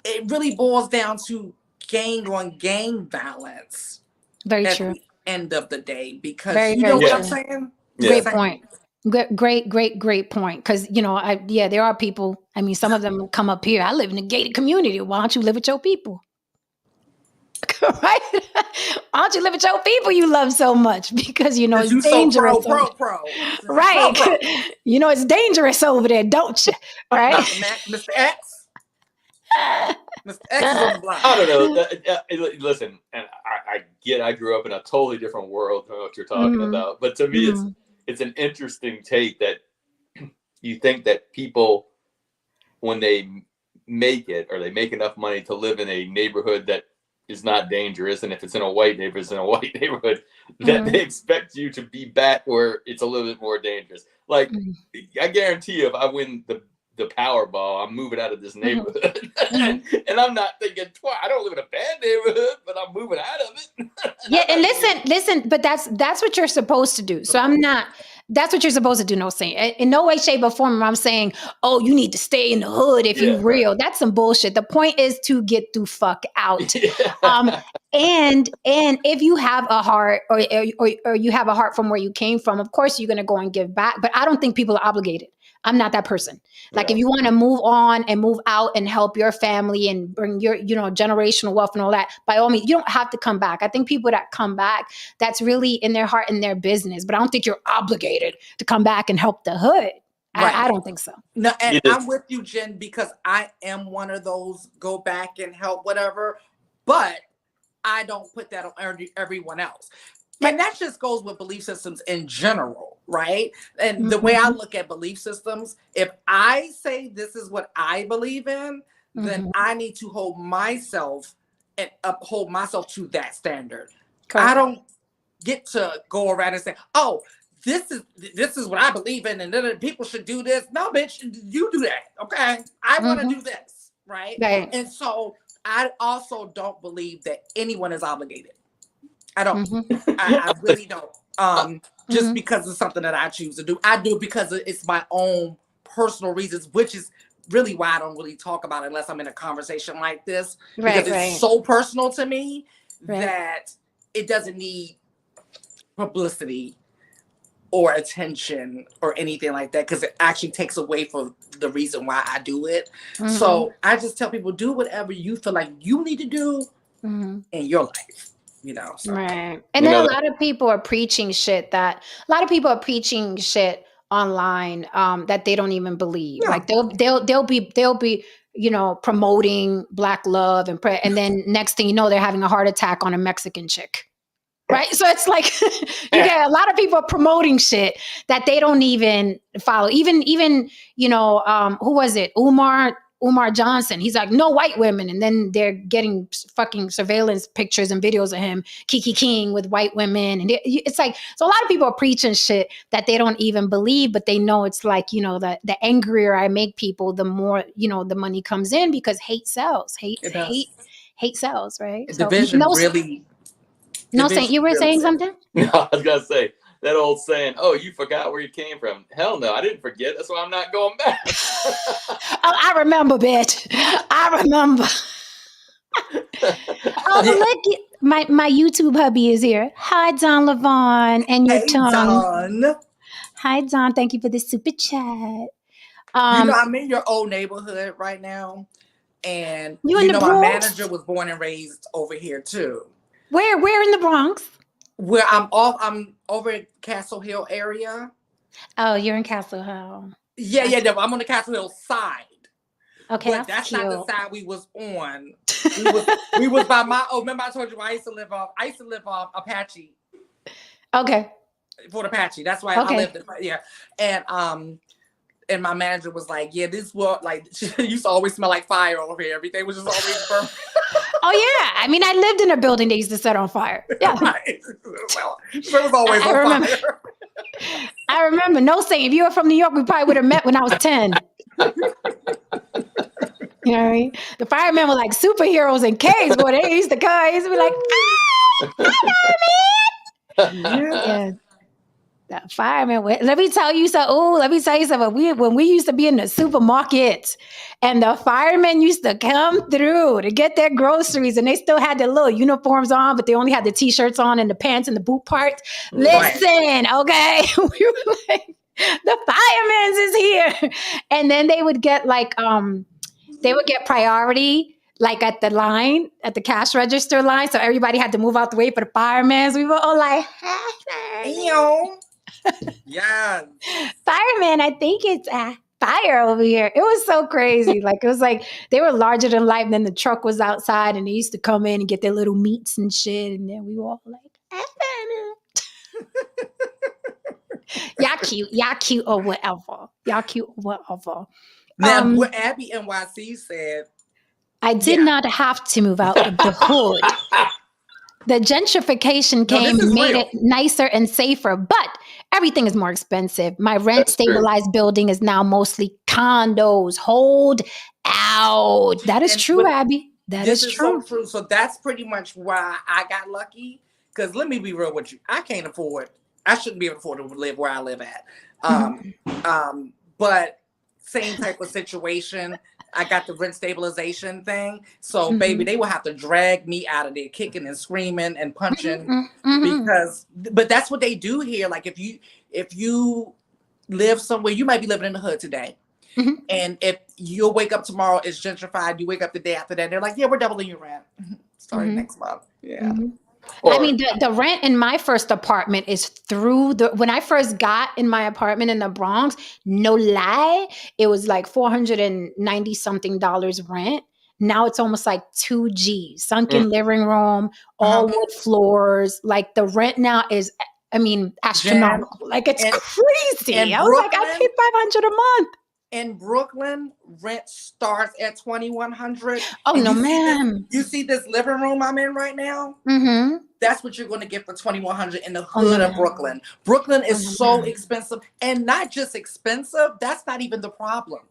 it really boils down to gang on gang violence. Very true. At the end of the day, because you know what I'm saying? Great point. Great point. Because, there are people, I mean, some of them come up here. I live in a gated community. Why don't you live with your people? Right? Why don't you live with your people you love so much? Because, it's dangerous. So pro. Right. Pro. It's dangerous over there, don't you? Right? Mr. X. Mr. X is on the block. I don't know. Listen, and I grew up in a totally different world than what you're talking about. But to me, it's an interesting take that you think that people, when they make it or they make enough money to live in a neighborhood that is not dangerous, and if it's in a white neighborhood, it's in a white neighborhood, that they expect you to be back where it's a little bit more dangerous. Like, I guarantee you, if I win the Powerball, I'm moving out of this neighborhood. And I'm not thinking twice. I don't live in a bad neighborhood, but I'm moving out of it. Yeah, and listen, but that's what you're supposed to do. So that's what you're supposed to do. No saying in no way, shape, or form I'm saying, oh, you need to stay in the hood if you're real. Right. That's some bullshit. The point is to get the fuck out. And if you have a heart or you have a heart from where you came from, of course you're going to go and give back. But I don't think people are obligated. I'm not that person. Like, if you want to move on and move out and help your family and bring your, generational wealth and all that, by all means, you don't have to come back. I think people that come back, that's really in their heart and their business. But I don't think you're obligated to come back and help the hood. Right. I don't think so. No, and I'm with you, Jen, because I am one of those go back and help whatever, but I don't put that on everyone else. And that just goes with belief systems in general, right? And the way I look at belief systems, if I say this is what I believe in, then I need to hold myself and uphold myself to that standard. Correct. I don't get to go around and say, oh, this is what I believe in, and then people should do this. No, bitch, you do that, okay? I want to do this, right? And so I also don't believe that anyone is obligated. I don't. I really don't. Just because it's something that I choose to do. I do it because it's my own personal reasons, which is really why I don't really talk about it unless I'm in a conversation like this. Because it's so personal to me that it doesn't need publicity or attention or anything like that, because it actually takes away from the reason why I do it. So I just tell people, do whatever you feel like you need to do in your life. So. Right. And then a lot of people are preaching shit online that they don't even believe. Yeah. Like they'll be promoting Black love and then next thing you know, they're having a heart attack on a Mexican chick. Right. So it's like you get a lot of people promoting shit that they don't even follow. Even who was it? Umar Johnson. He's like, no white women. And then they're getting fucking surveillance pictures and videos of him King with white women. And it's like, so a lot of people are preaching shit that they don't even believe, but they know it's like, the angrier I make people, the more, the money comes in, because hate sells. Hate sells, right? Division really. No, saying you were saying something? No, I was going to say that old saying, oh, you forgot where you came from. Hell no, I didn't forget. That's why I'm not going back. Oh, I remember, bitch. I remember. Look, my YouTube hubby is here. Hi, Don Levon and your tongue. Don. Hi, Don. Thank you for the super chat. I'm in your old neighborhood right now. And my manager was born and raised over here too. Where in the Bronx? Where I'm over at Castle Hill area. Oh, you're in Castle Hill. Yeah, no, I'm on the Castle Hill side. Okay, but that's not the side we was on. We was by remember I told you I used to live off Apache. Okay. Fort Apache. That's why I lived and my manager was like, yeah, this was like, she used to always smell like fire over here. Everything was just always burning. Oh yeah. I mean, I lived in a building that used to set on fire. Yeah. Right. Well, it was always on fire. I remember. No saying, if you were from New York, we probably would have met when I was 10. You know what I mean? The firemen were like superheroes in caves, boy. They used to come. They used to be like, yeah. The fireman. Let me tell you something. When we used to be in the supermarket, and the firemen used to come through to get their groceries, and they still had their little uniforms on, but they only had the t-shirts on and the pants and the boot parts. Listen, okay, we were like, The fireman's is here. And then they would get priority like at the line, at the cash register line. So everybody had to move out the way for the fireman's. We were all like, yeah. Fireman, I think it's fire over here. It was so crazy. Like it was like they were larger than life. And then the truck was outside and they used to come in and get their little meats and shit. And then we were all like, y'all cute or whatever. Y'all cute or whatever. Now, what Abby NYC said, I did not have to move out of the hood. The gentrification came and made it nicer and safer, but everything is more expensive. My rent stabilized building is now mostly condos. Hold out. That is true, Abby. That is true. So true. So that's pretty much why I got lucky. Because let me be real with you. I can't afford. I shouldn't be able to afford to live where I live at. But same type of situation. I got the rent stabilization thing. So baby, they will have to drag me out of there kicking and screaming and punching but that's what they do here. Like if you live somewhere, you might be living in the hood today. And if you'll wake up tomorrow, it's gentrified. You wake up the day after that, they're like, yeah, we're doubling your rent. Starting next month. Yeah. I mean, the rent in my first apartment is when I first got in my apartment in the Bronx, no lie, it was like $490 something rent. Now it's almost like 2G, sunken living room, all wood floors. Like the rent now is, I mean, astronomical. Like it's crazy. I was like, I paid $500 a month. In Brooklyn, rent starts at $2,100. Oh, no, man. You see this living room I'm in right now? That's what you're going to get for $2,100 in the hood of Brooklyn. Brooklyn is so expensive. And not just expensive, that's not even the problem.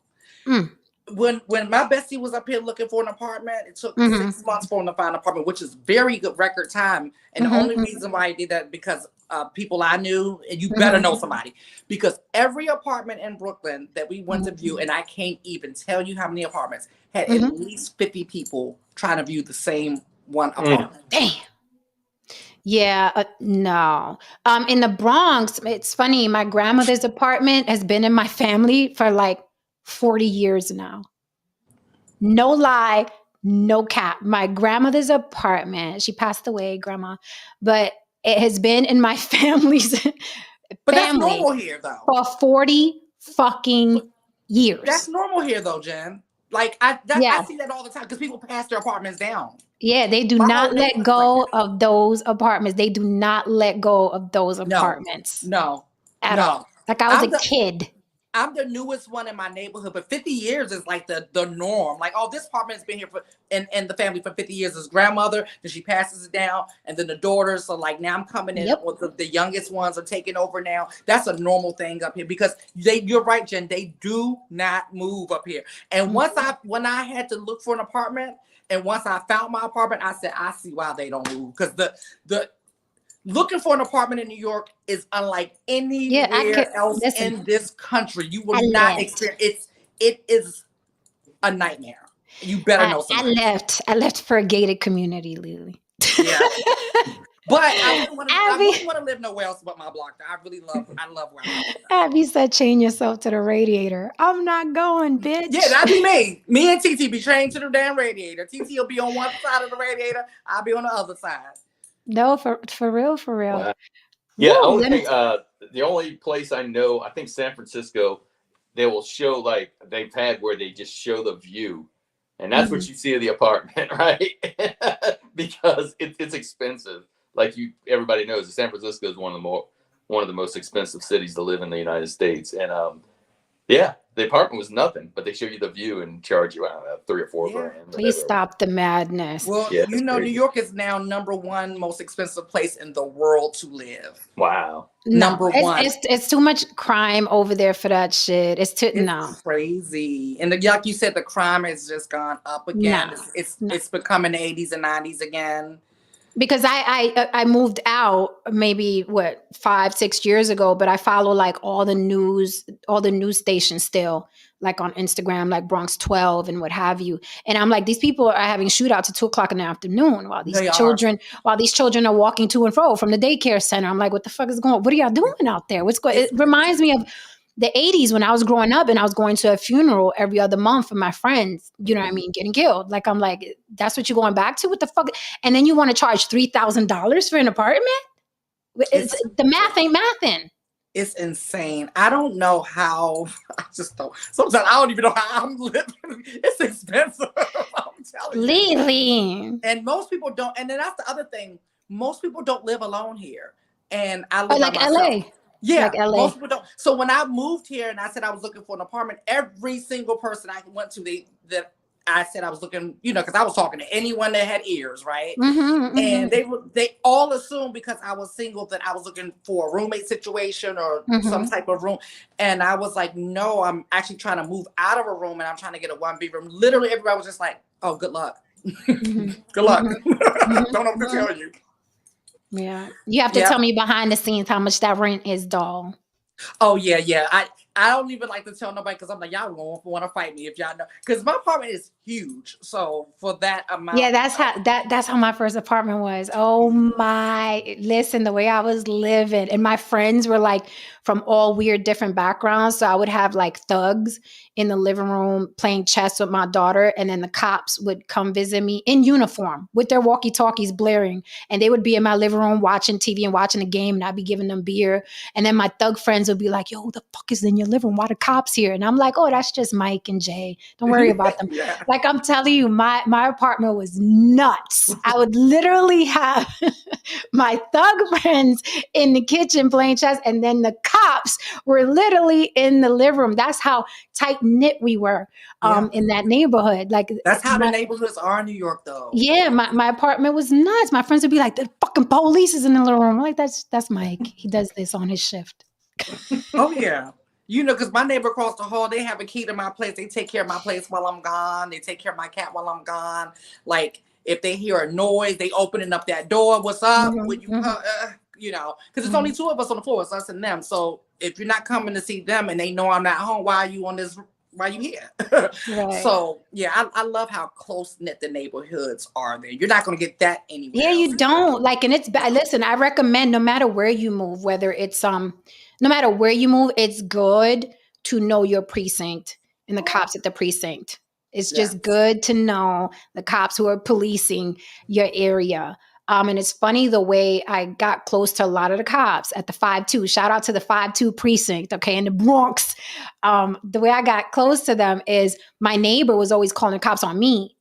When my bestie was up here looking for an apartment, it took 6 months for him to find an apartment, which is very good record time. And the only reason why I did that because people I knew, and you better know somebody, because every apartment in Brooklyn that we went to view, and I can't even tell you how many apartments, had at least 50 people trying to view the same one apartment. Damn. Yeah, no. In the Bronx, it's funny. My grandmother's apartment has been in my family for like 40 years now. No lie, no cap. My grandmother's apartment, she passed away, grandma, but it has been in my family's that's normal here, though. For 40 fucking years. That's normal here, though, Jen. Like, I see that all the time because people pass their apartments down. Yeah, they do not let go of those apartments. They do not let go of those apartments. No. At all. Like I was a kid. I'm the newest one in my neighborhood, but 50 years is like the norm. Like, oh, this apartment's been here in the family for 50 years. His grandmother, then she passes it down, and then the daughters. So like now I'm coming in with the youngest ones are taking over now. That's a normal thing up here because you're right, Jen. They do not move up here. And when I had to look for an apartment, and once I found my apartment, I said, I see why they don't move because the looking for an apartment in New York is unlike anywhere else in this country. You will not experience it is a nightmare. You better know somebody. I left for a gated community, Lily. Yeah. But I wouldn't want to live nowhere else but my block. I love where I live. Abby said, chain yourself to the radiator. I'm not going, bitch. Yeah, that'd be me. Me and TT be chained to the damn radiator. TT will be on one side of the radiator. I'll be on the other side. No, for real. Wow. Yeah, the only place I know, I think San Francisco, they will show like they've had where they just show the view, and that's what you see of the apartment, right? Because it's expensive. Like everybody knows, San Francisco is one of the most expensive cities to live in the United States, and the apartment was nothing, but they show you the view and charge you $3 or $4 grand. Please stop the madness. Well, crazy. New York is now #1 most expensive place in the world to live. Wow. Number one. It's too much crime over there for that shit. It's crazy. And like you said, the crime has just gone up again. It's becoming the 80s and 90s again. Because I moved out maybe 5-6 years ago, but I follow like all the news stations still, like on Instagram, like Bronx 12 and what have you. And I'm like, these people are having shootouts at 2:00 in the afternoon while these children are walking to and fro from the daycare center. I'm like, what the fuck is going on? What are y'all doing out there? What's going? It reminds me of the 80s when I was growing up and I was going to a funeral every other month for my friends, you know what I mean, getting killed. Like, I'm like, that's what you're going back to? What the fuck? And then you want to charge $3,000 for an apartment? The math ain't mathing. It's insane. I don't know how. I just don't. Sometimes I don't even know how I'm living. It's expensive. I'm telling you. Lily. And most people don't. And then that's the other thing. Most people don't live alone here. And I live like by myself. LA. Yeah, like LA. Most people don't. So when I moved here and I said I was looking for an apartment, every single person I went to, that I said I was looking, because I was talking to anyone that had ears, right? And they all assumed because I was single that I was looking for a roommate situation or some type of room. And I was like, no, I'm actually trying to move out of a room and I'm trying to get a 1B room. Literally everybody was just like, oh, good luck. Good luck. Don't know what to tell you. Yeah. You have to tell me behind the scenes how much that rent is, doll. Oh, yeah. I don't even like to tell nobody because I'm like, y'all won't want to fight me if y'all know. Because my apartment is huge. So for that amount. Yeah, that's how my first apartment was. Oh my, listen, the way I was living. And my friends were like from all weird different backgrounds. So I would have like thugs in the living room playing chess with my daughter. And then the cops would come visit me in uniform with their walkie-talkies blaring. And they would be in my living room watching TV and watching the game. And I'd be giving them beer. And then my thug friends would be like, yo, who the fuck is in your living room? Why the cops here? And I'm like, oh, that's just Mike and Jay. Don't worry about them. Like, I'm telling you, my apartment was nuts. I would literally have my thug friends in the kitchen playing chess. And then the cops were literally in the living room. That's how tight knit we were in that neighborhood. Like, that's how the neighborhoods are in New York, though. Yeah, my apartment was nuts. My friends would be like, the fucking police is in the living room. I'm like, that's Mike. He does this on his shift. Oh, yeah. Because my neighbor across the hall, they have a key to my place. They take care of my place while I'm gone. They take care of my cat while I'm gone. Like, if they hear a noise, they opening up that door. What's up? When you because it's only two of us on the floor. It's us and them. So if you're not coming to see them and they know I'm not home, why are you here? Right. So, yeah, I love how close-knit the neighborhoods are there. You're not going to get that anywhere else. You don't. Like, and it's bad. Listen, I recommend no matter where you move, whether it's no matter where you move, it's good to know your precinct and the cops at the precinct. It's just good to know the cops who are policing your area. And it's funny the way I got close to a lot of the cops at the 5-2. Shout out to the 5-2 precinct, okay, in the Bronx. The way I got close to them is my neighbor was always calling the cops on me.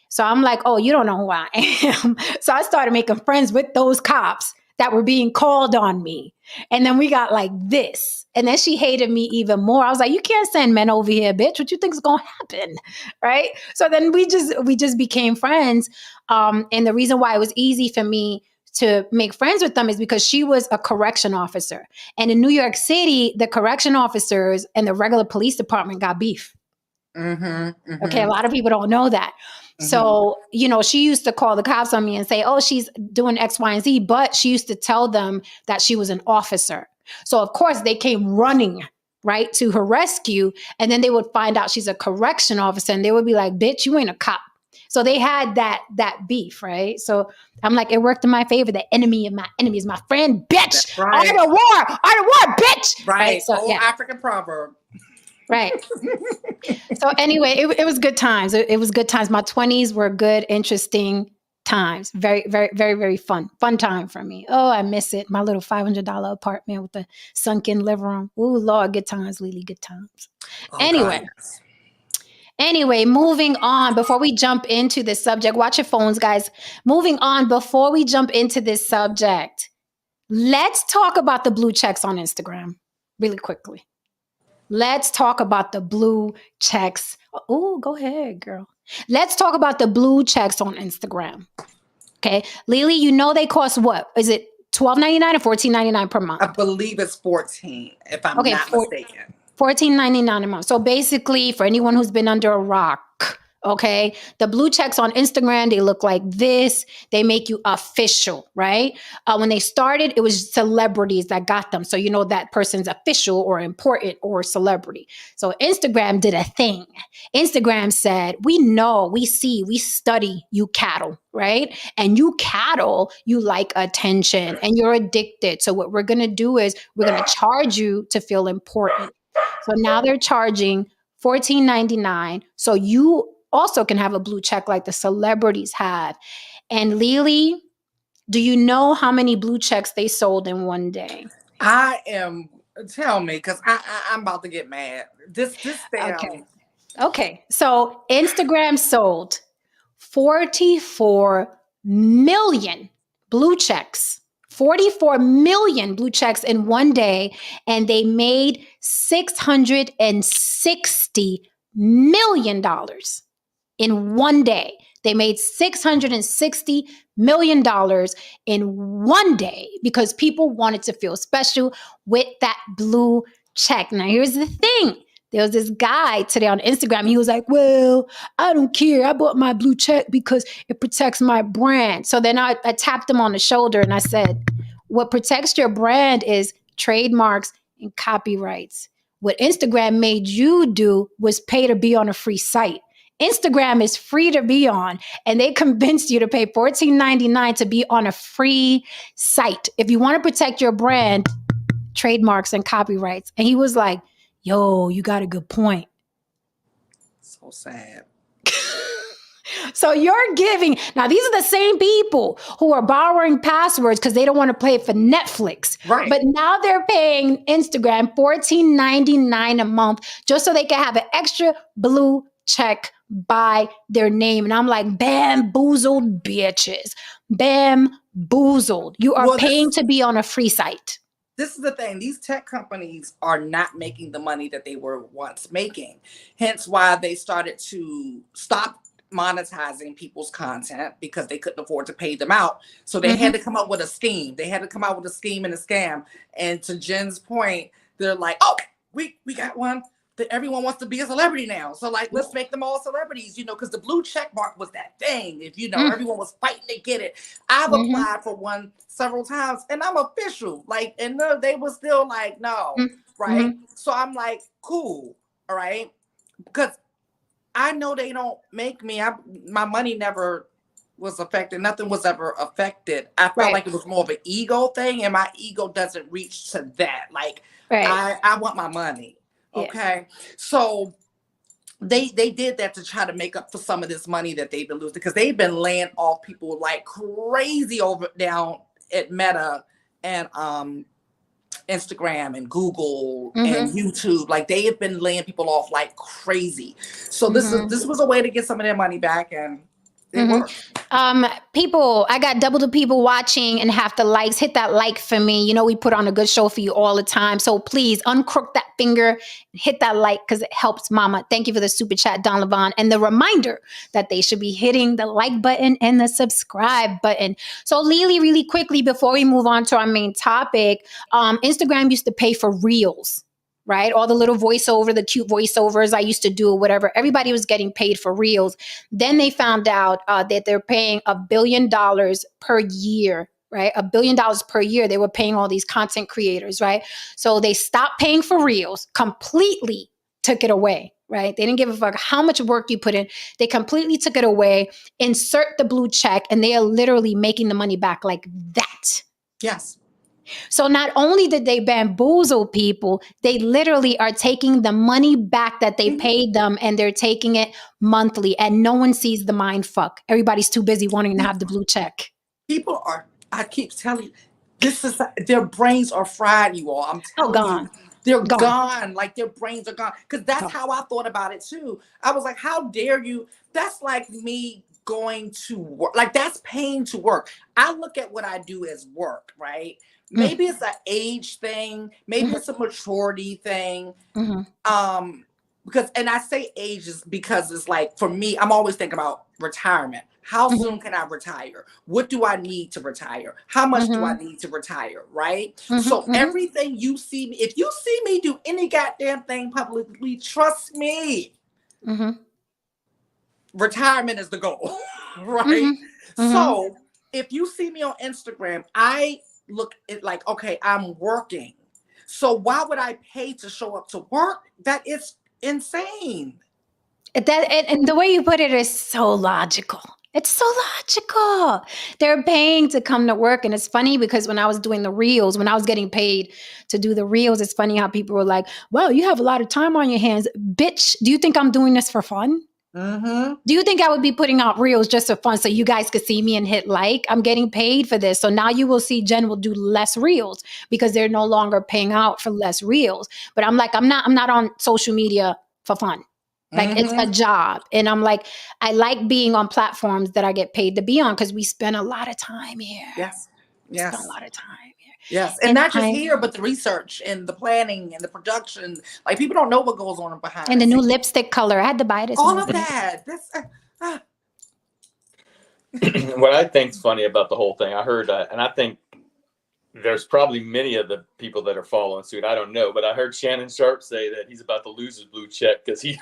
So I'm like, oh, you don't know who I am. So I started making friends with those cops that were being called on me. And then we got like this. And then she hated me even more. I was like, you can't send men over here, bitch. What you think is going to happen? Right? So then we just became friends. And the reason why it was easy for me to make friends with them is because she was a correction officer. And in New York City, the correction officers and the regular police department got beef. Okay, a lot of people don't know that. So, she used to call the cops on me and say, oh, she's doing X, Y, and Z, but she used to tell them that she was an officer. So, of course, they came running, right, to her rescue. And then they would find out she's a correction officer and they would be like, bitch, you ain't a cop. So they had that beef, right? So I'm like, it worked in my favor. The enemy of my enemy is my friend, bitch. Right. Art of war, bitch. Right. So, African proverb. Right. So anyway, it was good times. It was good times. My 20s were good, interesting times. Very, very, very, very fun time for me. Oh, I miss it. My little $500 apartment with the sunken living room. Ooh, Lord, good times, Lily, good times. Oh, Anyway, moving on. Before we jump into this subject, watch your phones, guys. Moving on, before we jump into this subject, let's talk about the blue checks on Instagram really quickly. Let's talk about the blue checks. Oh, go ahead, girl. Let's talk about the blue checks on Instagram. Okay. Lily, they cost what? Is it $12.99 or $14.99 per month? I believe it's $14, if I'm not mistaken. $14.99 a month. So basically, for anyone who's been under a rock, okay, the blue checks on Instagram, they look like this. They make you official, right? When they started, it was celebrities that got them. So that person's official or important or celebrity. So Instagram did a thing. Instagram said, we know, we see, we study you cattle, right? And you cattle, you like attention and you're addicted. So what we're going to do is we're going to charge you to feel important. So now they're charging $14.99. So you also can have a blue check like the celebrities have. And Lily, do you know how many blue checks they sold in one day? Tell me, because I'm about to get mad. This Okay. So Instagram sold 44 million blue checks. 44 million blue checks in one day, and they made $660 million in one day. They made $660 million in one day because people wanted to feel special with that blue check. Now, here's the thing. There was this guy today on Instagram. He was like, well, I don't care. I bought my blue check because it protects my brand. So then I tapped him on the shoulder and I said, what protects your brand is trademarks and copyrights. What Instagram made you do was pay to be on a free site. Instagram is free to be on, and they convinced you to pay $14.99 to be on a free site. If you want to protect your brand, trademarks and copyrights. And he was like, yo, you got a good point. So sad. So you're giving, now these are the same people who are borrowing passwords because they don't want to pay for Netflix. Right. But now they're paying Instagram $14.99 a month just so they can have an extra blue check by their name. And I'm like, bamboozled bitches. Bamboozled. You are paying to be on a free site. This is the thing. These tech companies are not making the money that they were once making. Hence why they started to stop monetizing people's content because they couldn't afford to pay them out. So they had to come up with a scheme. They had to come out with a scheme and a scam. And to Jen's point, they're like, oh, we got one that everyone wants to be a celebrity now. So like, let's make them all celebrities, because the blue check mark was that thing. If, everyone was fighting to get it. I've applied for one several times and I'm official. Like, and they were still like, no. Right. So I'm like, cool. All right. Because I know they don't make me. My money never was affected. Nothing was ever affected. I felt like it was more of an ego thing, and my ego doesn't reach to that. Like, I want my money. Okay, so they did that to try to make up for some of this money that they've been losing because they've been laying off people like crazy over down at Meta and Instagram and Google and YouTube. Like they have been laying people off like crazy. So this was a way to get some of their money back, and it worked. People, I got double the people watching and half the likes. Hit that like for me. We put on a good show for you all the time. So please uncrook that finger and hit that like because it helps mama. Thank you for the super chat, Don Levon. And the reminder that they should be hitting the like button and the subscribe button. So Lily, really quickly before we move on to our main topic, Instagram used to pay for reels. Right? All the little voiceover, the cute voiceovers I used to do or whatever, everybody was getting paid for reels. Then they found out that they're paying $1 billion per year, right? $1 billion per year. They were paying all these content creators, right? So they stopped paying for reels, completely took it away, right? They didn't give a fuck how much work you put in. They completely took it away, insert the blue check, and they are literally making the money back like that. Yes. So not only did they bamboozle people, they literally are taking the money back that they paid them and they're taking it monthly and no one sees the mind fuck. Everybody's too busy wanting to have the blue check. People are, I keep telling you, their brains are fried, you all. I'm telling you. They're gone. Like their brains are gone. Because that's how I thought about it too. I was like, how dare you? That's like me going to work. Like that's paying to work. I look at what I do as work, right? Maybe it's an age thing. Maybe it's a maturity thing. Because, and I say age is because it's like, for me, I'm always thinking about retirement. How soon can I retire? What do I need to retire? How much do I need to retire? Right? So everything you see me, if you see me do any goddamn thing publicly, trust me, retirement is the goal. Right? So if you see me on Instagram, I look at like, okay, I'm working. So why would I pay to show up to work? That is insane. And the way you put it is so logical. It's so logical. They're paying to come to work. And it's funny because when I was doing the reels, when I was getting paid to do the reels, it's funny how people were like, well, you have a lot of time on your hands. Bitch, do you think I'm doing this for fun? Mm-hmm. Do you think I would be putting out reels just for fun so you guys could see me and hit like? I'm getting paid for this. So now you will see Jen will do less reels because they're no longer paying out for less reels. But I'm like, I'm not on social media for fun. Like it's a job. And I'm like, I like being on platforms that I get paid to be on because we spend a lot of time here. Yes. We spend a lot of time here. Yes. And not just here, but the research and the planning and the production. Like people don't know what goes on behind. And the new lipstick color. I had to buy this. All of that. That's what I think's funny about the whole thing, I heard, and I think there's probably many of the people that are following suit. I don't know, but I heard Shannon Sharp say that he's about to lose his blue check because he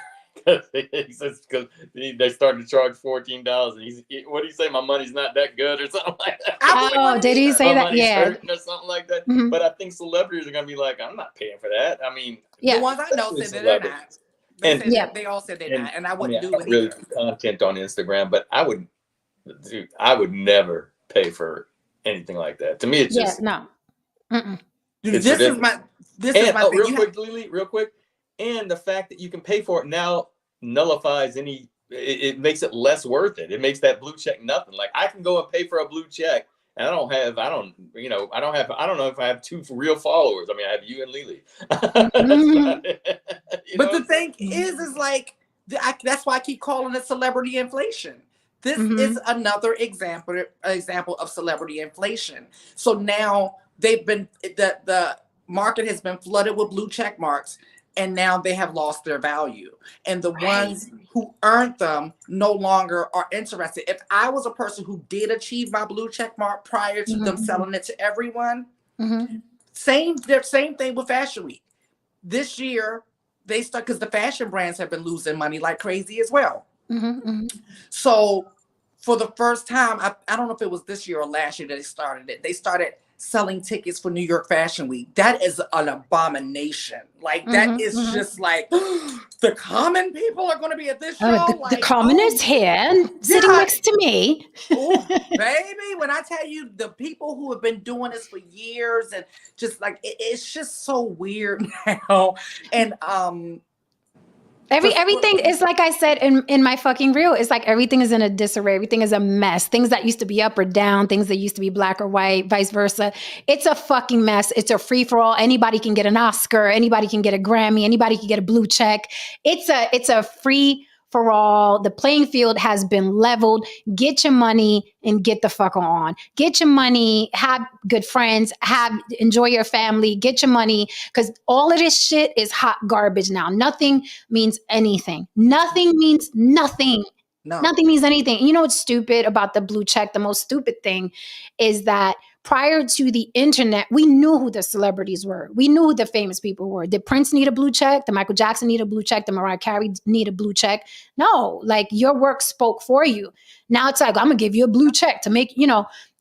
says because they started to charge $14, and what do you say? My money's not that good or something like that. Oh, did he say that? Yeah, or something like that. Mm-hmm. But I think celebrities are gonna be like, I'm not paying for that. I mean, the ones I know said that they're not. They all said they're not, and I wouldn't do it. Really content on Instagram, but I would never pay for anything like that. To me, it's just no. This is my thing. Real quick, Lily, real quick. And the fact that you can pay for it now nullifies it makes it less worth it. It makes that blue check nothing. Like I can go and pay for a blue check and I don't know if I have 2 real followers. I mean, I have you and Lily. But the thing is like, that's why I keep calling it celebrity inflation. This is another example of celebrity inflation. So now the market has been flooded with blue check marks, and now they have lost their value. And the ones who earned them no longer are interested. If I was a person who did achieve my blue check mark prior to them selling it to everyone, same thing with Fashion Week. This year, they start because the fashion brands have been losing money like crazy as well. So for the first time, I don't know if it was this year or last year that they started selling tickets for New York Fashion Week. That is an abomination. Like that is just like the common people are going to be at this show. The common is here sitting next to me. Baby, when I tell you the people who have been doing this for years and just like it's just so weird now. And everything is like I said in my fucking reel. It's like everything is in a disarray. Everything is a mess. Things that used to be up or down, things that used to be black or white, vice versa. It's a fucking mess. It's a free for all. Anybody can get an Oscar. Anybody can get a Grammy. Anybody can get a blue check. It's a free for all. The playing field has been leveled. Get your money and get the fuck on. Get your money, have good friends, enjoy your family, get your money, because all of this shit is hot garbage now. Nothing means anything. Nothing means nothing. No. Nothing means anything. You know what's stupid about the blue check? The most stupid thing is that prior to the internet, we knew who the celebrities were. We knew who the famous people were. Did Prince need a blue check? Did Michael Jackson need a blue check? Did Mariah Carey need a blue check? No, like your work spoke for you. Now it's like, I'm going to give you a blue check to make,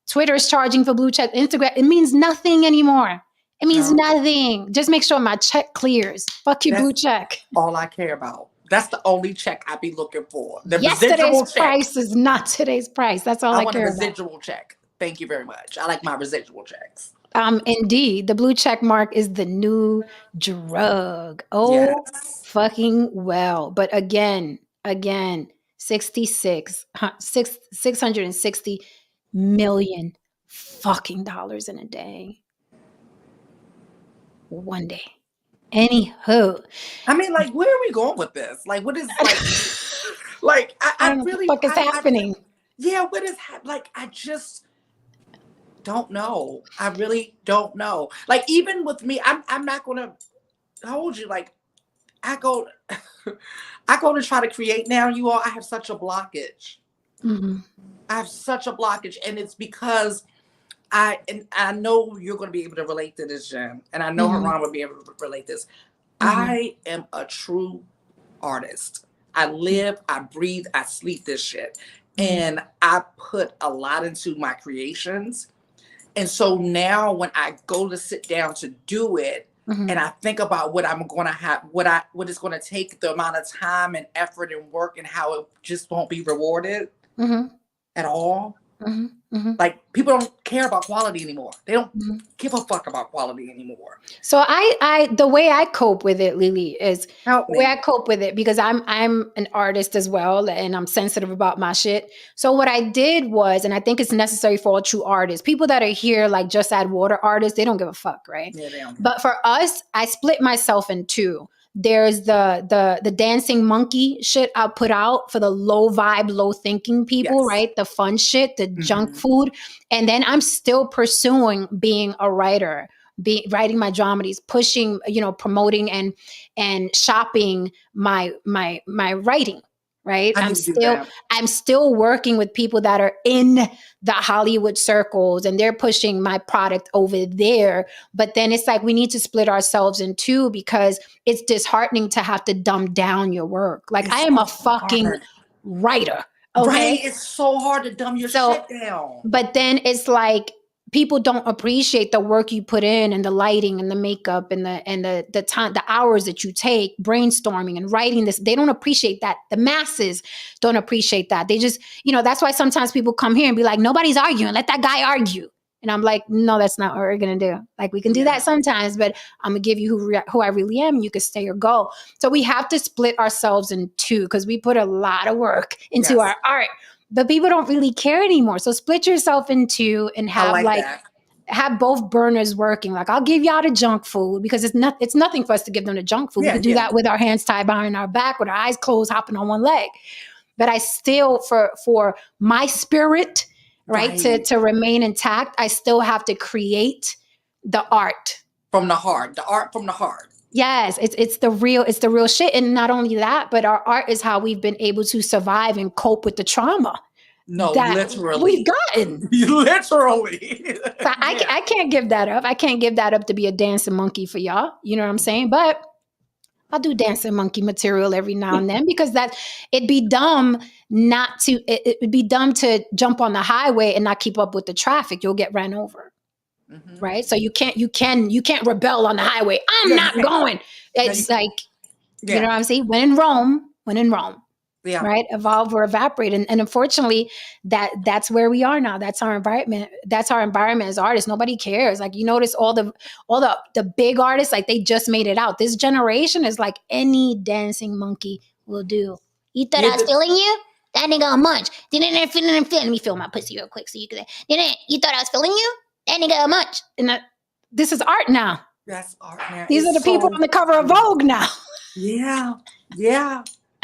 Twitter is charging for blue check. Instagram, it means nothing anymore. It means nothing. Just make sure my check clears. Fuck your blue check. All I care about. That's the only check I be looking for. The Yesterday's price is not today's price. That's all I care about. I want a residual check. Thank you very much. I like my residual checks. Indeed. The blue check mark is the new drug. Oh, yes. Fucking well. But again, $660 million fucking dollars in a day. One day. Anywho. I mean, like, where are we going with this? Like, what is like, I really, what the fuck is happening? What is like, I just don't know. I really don't know. Like, even with me, I'm not going to hold you. Like, I go to try to create now, you all, I have such a blockage. I have such a blockage. And it's because I know you're going to be able to relate to this, Jen. And I know Haran would be able to relate this. I am a true artist. I live, I breathe, I sleep this shit. And I put a lot into my creations. And so now when I go to sit down to do it, and I think about what I'm going to have, what it's going to take, the amount of time and effort and work and how it just won't be rewarded. at all. Mm-hmm. Mm-hmm. Like, people don't care about quality anymore. They don't Mm-hmm. give a fuck about quality anymore. So I the way I cope with it, Lily, is Help the way me. I cope with it, because I'm an artist as well, and I'm sensitive about my shit. So what I did was, and I think it's necessary for all true artists, people that are here like Just Add Water artists, they don't give a fuck, right? Yeah, they don't. But for us, I split myself in two. There's the dancing monkey shit I put out for the low vibe, low thinking people, Yes. right? The fun shit, the junk Mhm. food. And then I'm still pursuing being a writer, writing my dramedies, pushing, promoting and shopping my writing. Right. I need to do that. I'm still working with people that are in the Hollywood circles, and they're pushing my product over there. But then it's like we need to split ourselves in two, because it's disheartening to have to dumb down your work. Like, It's I am so a fucking hard. writer. Okay. Right? It's so hard to dumb your shit down. But then it's like people don't appreciate the work you put in, and the lighting and the makeup and the time, the hours that you take brainstorming and writing this. They don't appreciate that. The masses don't appreciate that. They just, that's why sometimes people come here and be like, nobody's arguing. Let that guy argue. And I'm like, no, that's not what we're going to do. Like, we can do that sometimes, but I'm going to give you who I really am, and you can stay or go. So we have to split ourselves in two, because we put a lot of work into our art. But people don't really care anymore. So split yourself in two and have have both burners working. Like, I'll give y'all the junk food, because it's nothing for us to give them the junk food. We can do that with our hands tied behind our back, with our eyes closed, hopping on one leg. But I still, for my spirit, right, to remain intact, I still have to create the art from the heart. The art from the heart. Yes, it's the real shit. And not only that, but our art is how we've been able to survive and cope with the trauma. No, literally. We've gotten. Literally. So I can't give that up. I can't give that up to be a dancing monkey for y'all. You know what I'm saying? But I'll do dancing monkey material every now and then, because it'd be dumb it'd be dumb to jump on the highway and not keep up with the traffic. You'll get ran over. Mm-hmm. Right. So you can't rebel on the highway. I'm not going. It's like, you know what I'm saying? When in Rome. Yeah. Right. Evolve or evaporate. And unfortunately, that's where we are now. That's our environment. That's our environment as artists. Nobody cares. Like, you notice all the big artists, like, they just made it out. This generation is like, any dancing monkey will do. You thought I was feeling you? That nigga a munch. Let me feel my pussy real quick so you can. You thought I was feeling you? That nigga a munch. And this is art now. That's art now. These are the people on the cover of Vogue now. Yeah. Yeah.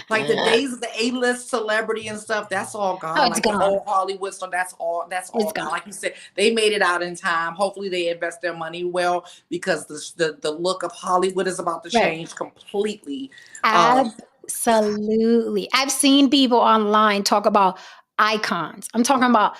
Like, the days of the A-list celebrity and stuff, that's all gone. Oh, it's like gone. The whole Hollywood stuff, that's all gone. Like you said, they made it out in time. Hopefully they invest their money well, because the look of Hollywood is about to change completely. Absolutely. I've seen people online talk about icons. I'm talking about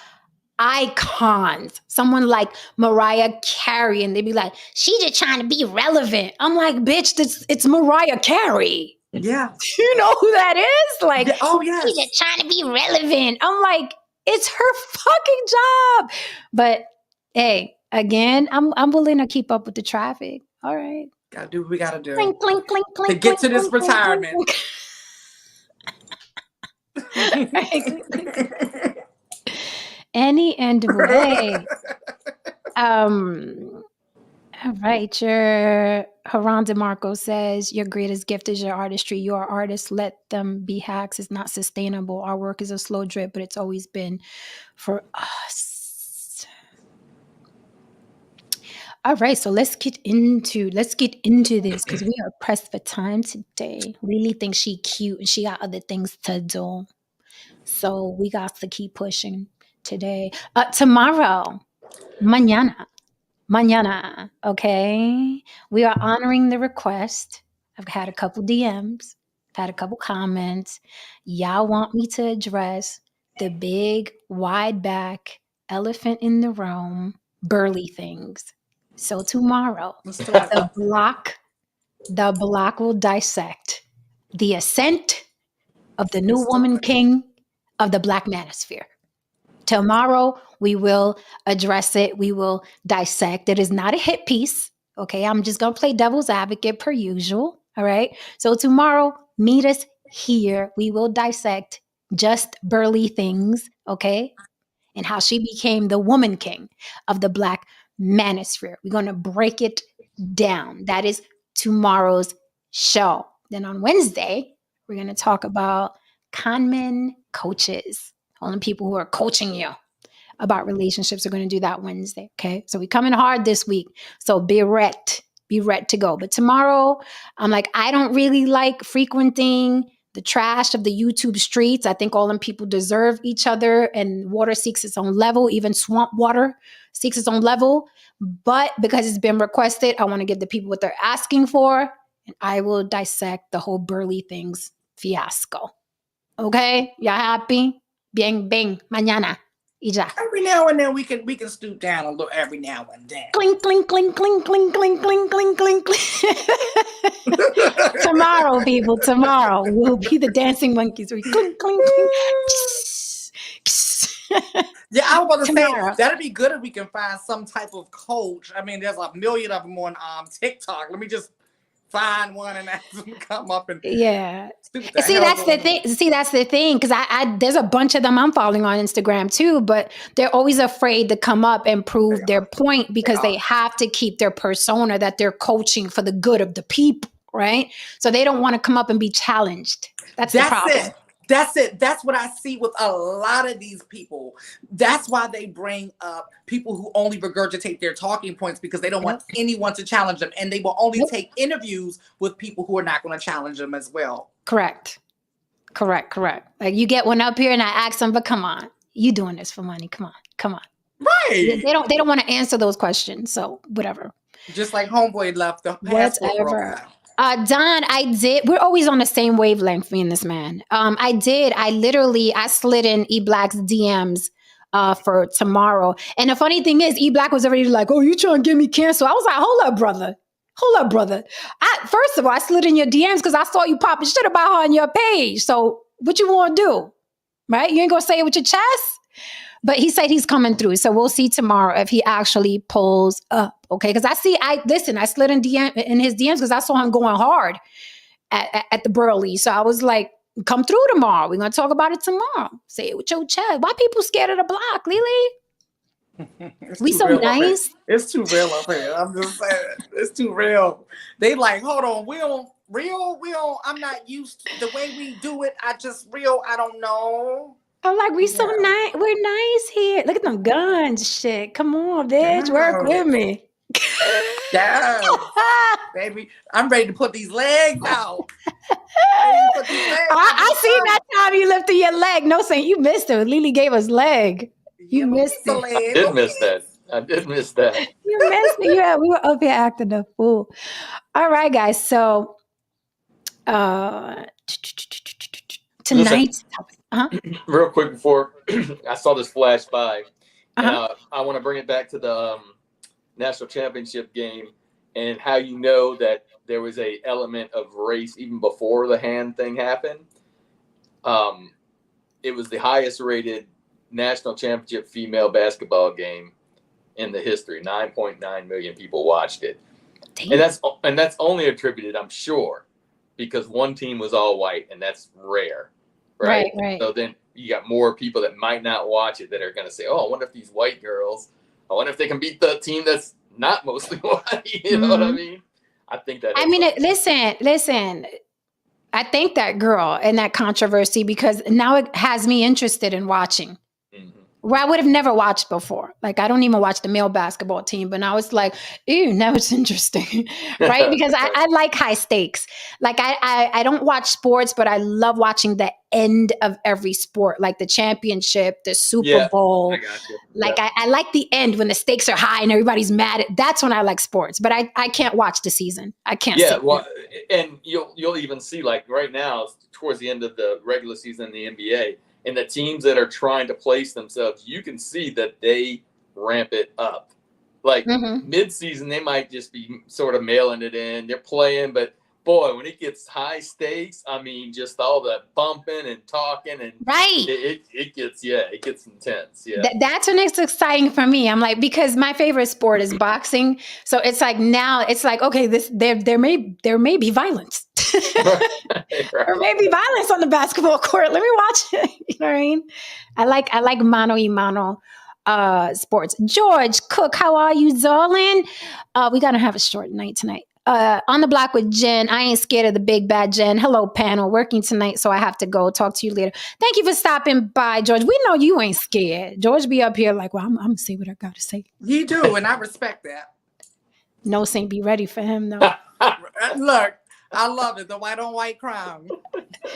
icons. Someone like Mariah Carey, and they'd be like, she just trying to be relevant. I'm like, bitch, it's Mariah Carey. Yeah. You know who that is? Like, yes. She's just trying to be relevant. I'm like, it's her fucking job. But hey, again, I'm willing to keep up with the traffic. All right. Gotta do what we gotta do. Clink, clink, clink, clink, to get clink, to this clink, retirement. Any end of way. All right, your Haran DeMarco says, your greatest gift is your artistry. You are artists. Let them be hacks. It's not sustainable. Our work is a slow drip, but it's always been for us. All right, so let's get into this, because we are pressed for time today. Lily thinks she cute and she got other things to do. So we got to keep pushing today. Tomorrow, Mañana, okay? We are honoring the request. I've had a couple DMs, had a couple comments. Y'all want me to address the big, wide back elephant in the room, burly things. So tomorrow, the block will dissect the ascent of the new woman king of the Black manosphere. Tomorrow, we will address it. We will dissect. It is not a hit piece. Okay, I'm just going to play devil's advocate per usual. All right. So tomorrow, meet us here. We will dissect just burly things, okay? And how she became the woman king of the Black manosphere. We're going to break it down. That is tomorrow's show. Then on Wednesday, we're going to talk about conmen coaches, only people who are coaching you about relationships are going to do that Wednesday. Okay. So we're coming hard this week. So be ready to go. But tomorrow, I'm like, I don't really like frequenting the trash of the YouTube streets. I think all them people deserve each other, and water seeks its own level. Even swamp water seeks its own level. But because it's been requested, I want to give the people what they're asking for, and I will dissect the whole burly things fiasco. Okay? Y'all happy? Bien, bien, mañana. Y ya. Every now and then we can stoop down a little every now and then. Clink, clink, clink, clink, clink, clink, clink, clink, clink, clink. Tomorrow, people, tomorrow we'll be the dancing monkeys. We clink, clink, clink. Yeah, I was about to Tomorrow. say that'd be good if we can find some type of coach. I mean, there's a million of them on TikTok. Let me just find one and ask them to come up and See, that's the thing. See, that's the thing, because I there's a bunch of them I'm following on Instagram too, but they're always afraid to come up and prove their point because they have to keep their persona that they're coaching for the good of the people, right? So they don't want to come up and be challenged. That's the problem. That's it. That's what I see with a lot of these people. That's why they bring up people who only regurgitate their talking points, because they don't want anyone to challenge them. And they will only take interviews with people who are not going to challenge them as well. Correct. Like you get one up here and I ask them, but come on, you doing this for money. Come on. Right. They don't want to answer those questions. So whatever. Just like homeboy left the whatever. Don, I did. We're always on the same wavelength, me and this man. I slid in E Black's DMs for tomorrow. And the funny thing is, E Black was already like, "Oh, you trying to get me canceled?" I was like, "Hold up, brother. First of all, I slid in your DMs because I saw you popping shit about her on your page. So what you want to do, right? You ain't gonna say it with your chest." But he said he's coming through. So we'll see tomorrow if he actually pulls up. Okay. Because I slid in his DMs because I saw him going hard at the Burley. So I was like, come through tomorrow. We're going to talk about it tomorrow. Say it with your chest. Why people scared of the block, Lily? We so nice. It's too real up here. I'm just saying. It's too real. They like, hold on. We don't, I'm not used to the way we do it. I don't know. I'm like, so nice. We're nice here. Look at them guns, shit. Come on, bitch. Work with me. Yeah. Baby, I'm ready to put these legs out. I seen that time you lifted your leg. No, saying you missed it. Lily gave us leg. You missed it. I did miss that. You missed it. Yeah, we were up here acting a fool. All right, guys. So tonight's topic. Real quick before I saw this flash by, I want to bring it back to the national championship game and how you know that there was a element of race even before the hand thing happened. It was the highest rated national championship female basketball game in the history. 9.9 million people watched it. Damn. And that's only attributed, I'm sure, because one team was all white, and that's rare. Right. So then you got more people that might not watch it that are going to say, "Oh, I wonder if these white girls, I wonder if they can beat the team that's not mostly white." You know what I mean? I think that. Listen. I thank that girl and that controversy because now it has me interested in watching. Where I would have never watched before. Like, I don't even watch the male basketball team, but now it's like, ew, now it's interesting, right? Because I like high stakes. Like, I don't watch sports, but I love watching the end of every sport, like the championship, the Super Bowl. I got you. Like, I like the end when the stakes are high and everybody's mad. That's when I like sports, but I can't watch the season. I can't. Yeah, well, and you'll even see, like, right now, towards the end of the regular season in the NBA, and the teams that are trying to place themselves, you can see that they ramp it up. Like mid-season, they might just be sort of mailing it in. They're playing, but boy, when it gets high stakes, I mean, just all that bumping and talking and right. It gets intense. Yeah. That's when it's exciting for me. I'm like, because my favorite sport is boxing. So it's like, now it's like, okay, there may be violence. Right. There may be violence on the basketball court. Let me watch it. You know what I mean? I like mano y mano sports. George Cook, how are you, darling? We gotta have a short night tonight. On the block with Jen. I ain't scared of the big bad Jen. Hello, panel. Working tonight, so I have to go. Talk to you later. Thank you for stopping by, George. We know you ain't scared. George be up here like, well, I'm gonna say what I gotta say. You do, and I respect that. No Saint, be ready for him though. Look, I love it. The white on white crime.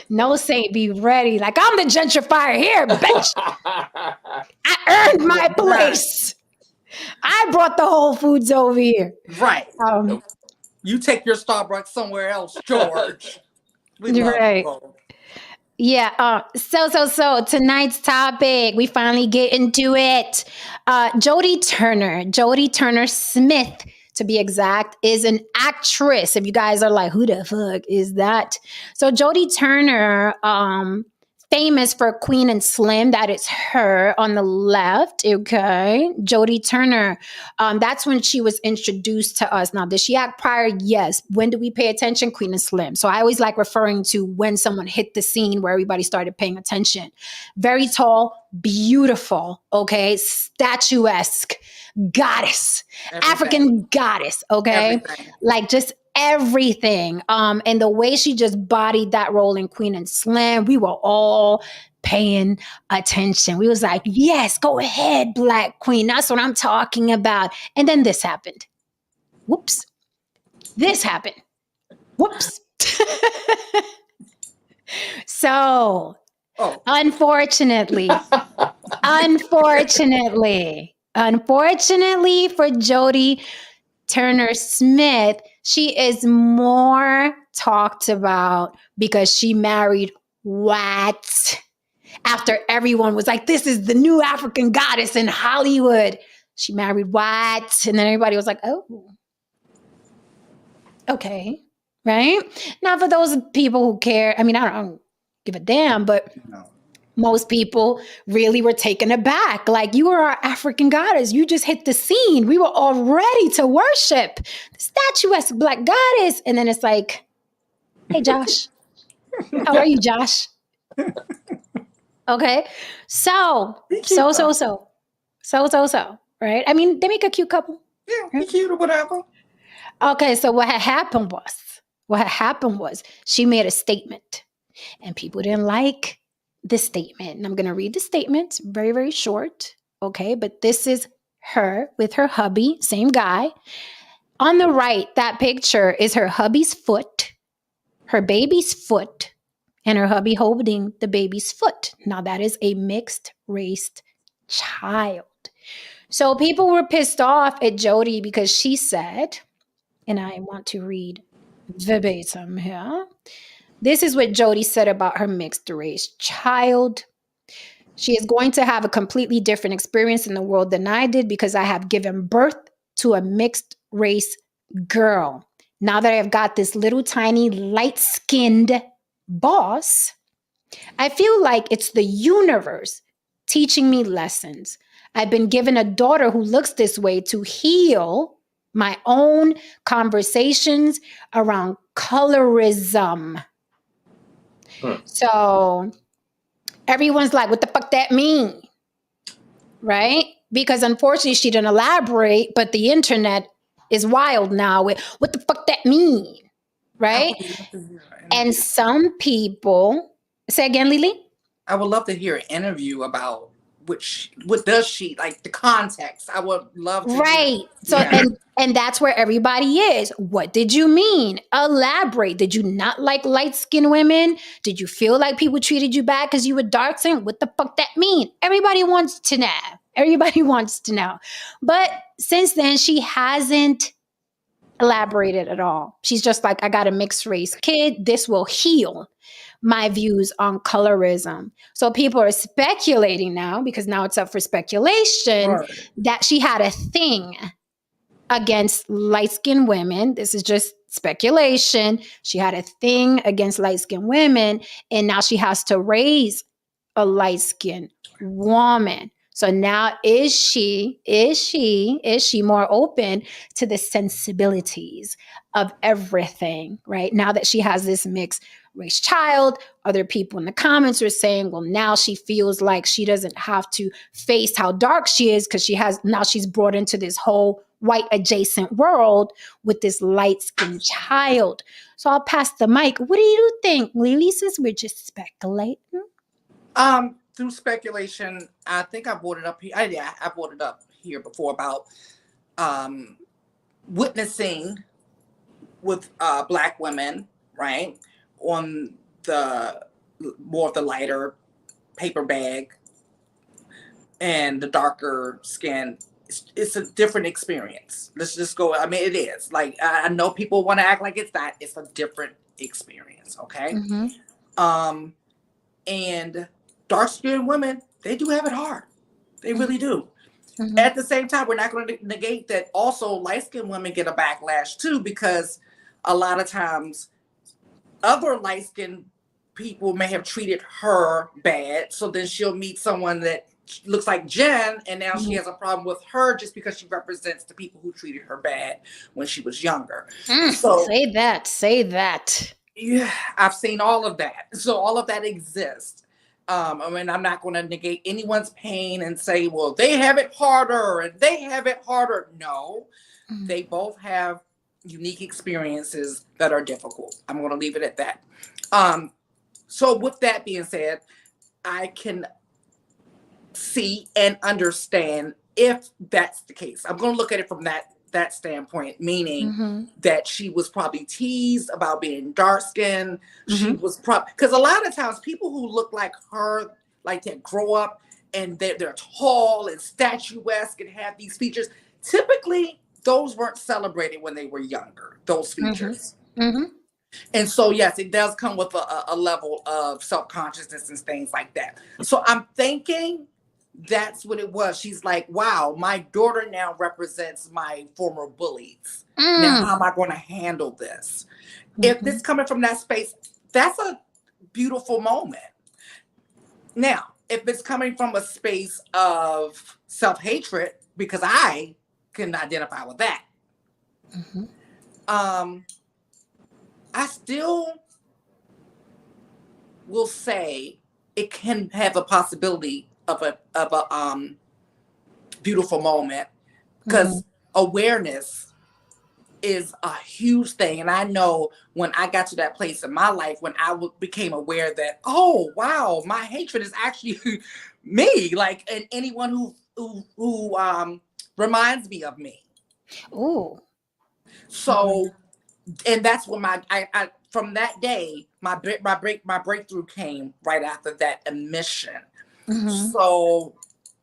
No Saint, be ready. Like, I'm the gentrifier here, bitch. I earned my place. I brought the Whole Foods over here. Right. You take your Starbucks somewhere else, George. We love right. you. Yeah. So tonight's topic, we finally get into it. Jodie Turner Smith, to be exact, is an actress. If you guys are like, who the fuck is that? So Jodie Turner, famous for Queen and Slim. That is her on the left. Okay. Jodie Turner. That's when she was introduced to us. Now, did she act prior? Yes. When did we pay attention? Queen and Slim. So I always like referring to when someone hit the scene where everybody started paying attention. Very tall, beautiful. Okay. Statuesque. Goddess. Everything. African goddess. Okay. Everything. Like just everything. And the way she just bodied that role in Queen and Slim, we were all paying attention. We was like, yes, go ahead, Black Queen. That's what I'm talking about. And then this happened. Whoops. This happened. Whoops. So, unfortunately for Jodie Turner Smith, she is more talked about because she married what? After everyone was like, this is the new African goddess in Hollywood. She married what? And then everybody was like, oh, okay. Right? Now, for those people who care, I mean, I don't give a damn, but most people really were taken aback. Like, you were our African goddess. You just hit the scene. We were all ready to worship the statuesque Black goddess. And then it's like, hey, Josh. How are you, Josh? Okay. So, right? I mean, they make a cute couple. Yeah, be cute or whatever. Okay, so what had happened was she made a statement and people didn't like the statement. And I'm going to read the statement, very, very short. Okay, but this is her with her hubby, same guy. On the right, that picture is her hubby's foot, her baby's foot, and her hubby holding the baby's foot. Now, that is a mixed race child. So people were pissed off at Jodie because she said, and I want to read verbatim here. This is what Jodie said about her mixed race child. She is going to have a completely different experience in the world than I did because I have given birth to a mixed race girl. Now that I've got this little tiny light-skinned boss, I feel like it's the universe teaching me lessons. I've been given a daughter who looks this way to heal my own conversations around colorism. So everyone's like, what the fuck that mean? Right? Because unfortunately she didn't elaborate, but the internet is wild now with what the fuck that mean? Right? And some people, say again, Lily? I would love to hear an interview about what does she, like the context. I would love to. Right. So, and that's where everybody is. What did you mean? Elaborate. Did you not like light-skinned women? Did you feel like people treated you bad because you were dark-skinned? What the fuck that mean? Everybody wants to know. But since then, she hasn't elaborated at all. She's just like, I got a mixed race kid. This will heal my views on colorism. So people are speculating now, because now it's up for speculation, that she had a thing against light-skinned women. This is just speculation, she had a thing against light-skinned women, and now she has to raise a light-skinned woman. So now is she more open to the sensibilities of everything, right? Now that she has this mixed race child, other people in the comments are saying, well, now she feels like she doesn't have to face how dark she is because she's brought into this whole white adjacent world with this light-skinned child. So I'll pass the mic. What do you think, Lily, since we're just speculating? Through speculation, I think I brought it up here. I brought it up here before about witnessing with Black women, right, on the more of the lighter paper bag and the darker skin. It's a different experience. Let's just go. I mean, it is. Like, I know people want to act like it's not. It's a different experience, okay? Mm-hmm. And dark-skinned women, they do have it hard. They really do. Mm-hmm. At the same time, we're not going to negate that also light-skinned women get a backlash too, because a lot of times other light-skinned people may have treated her bad. So then she'll meet someone that looks like Jen, and now she has a problem with her just because she represents the people who treated her bad when she was younger. So say that. Yeah, I've seen all of that. So all of that exists. I mean, I'm not going to negate anyone's pain and say, well, they have it harder and they have it harder. No, they both have unique experiences that are difficult. I'm going to leave it at that. So with that being said, I can see and understand if that's the case. I'm going to look at it from that standpoint, meaning that she was probably teased about being dark skinned. She was probably, because a lot of times people who look like her, like that grow up and they're tall and statuesque and have these features. Typically, those weren't celebrated when they were younger, those features. And so, yes, it does come with a level of self-consciousness and things like that. So I'm thinking that's what it was. She's like, wow, my daughter now represents my former bullies. Now, how am I going to handle this? If this coming from that space, that's a beautiful moment. Now, if it's coming from a space of self-hatred, because I can identify with that, I still will say it can have a possibility of a beautiful moment, because awareness is a huge thing. And I know when I got to that place in my life, when I became aware that, oh, wow, my hatred is actually me, like, and anyone who reminds me of me. Ooh. So, and that's when I from that day, my breakthrough came right after that admission. So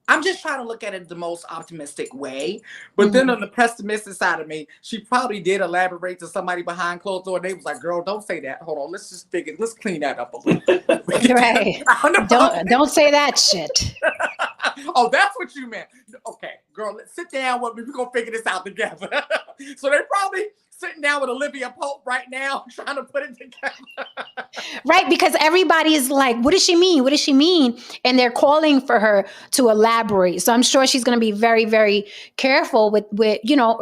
I'm just trying to look at it the most optimistic way. But then on the pessimistic side of me, she probably did elaborate to somebody behind closed door. They was like, girl, don't say that. Hold on. Let's clean that up a little bit. Right. Don't say that shit. Oh, that's what you meant. Okay, girl, let's sit down with me. We're going to figure this out together. So they're probably sitting down with Olivia Pope right now, trying to put it together. Right, because everybody is like, what does she mean? What does she mean? And they're calling for her to elaborate. So I'm sure she's going to be very, very careful with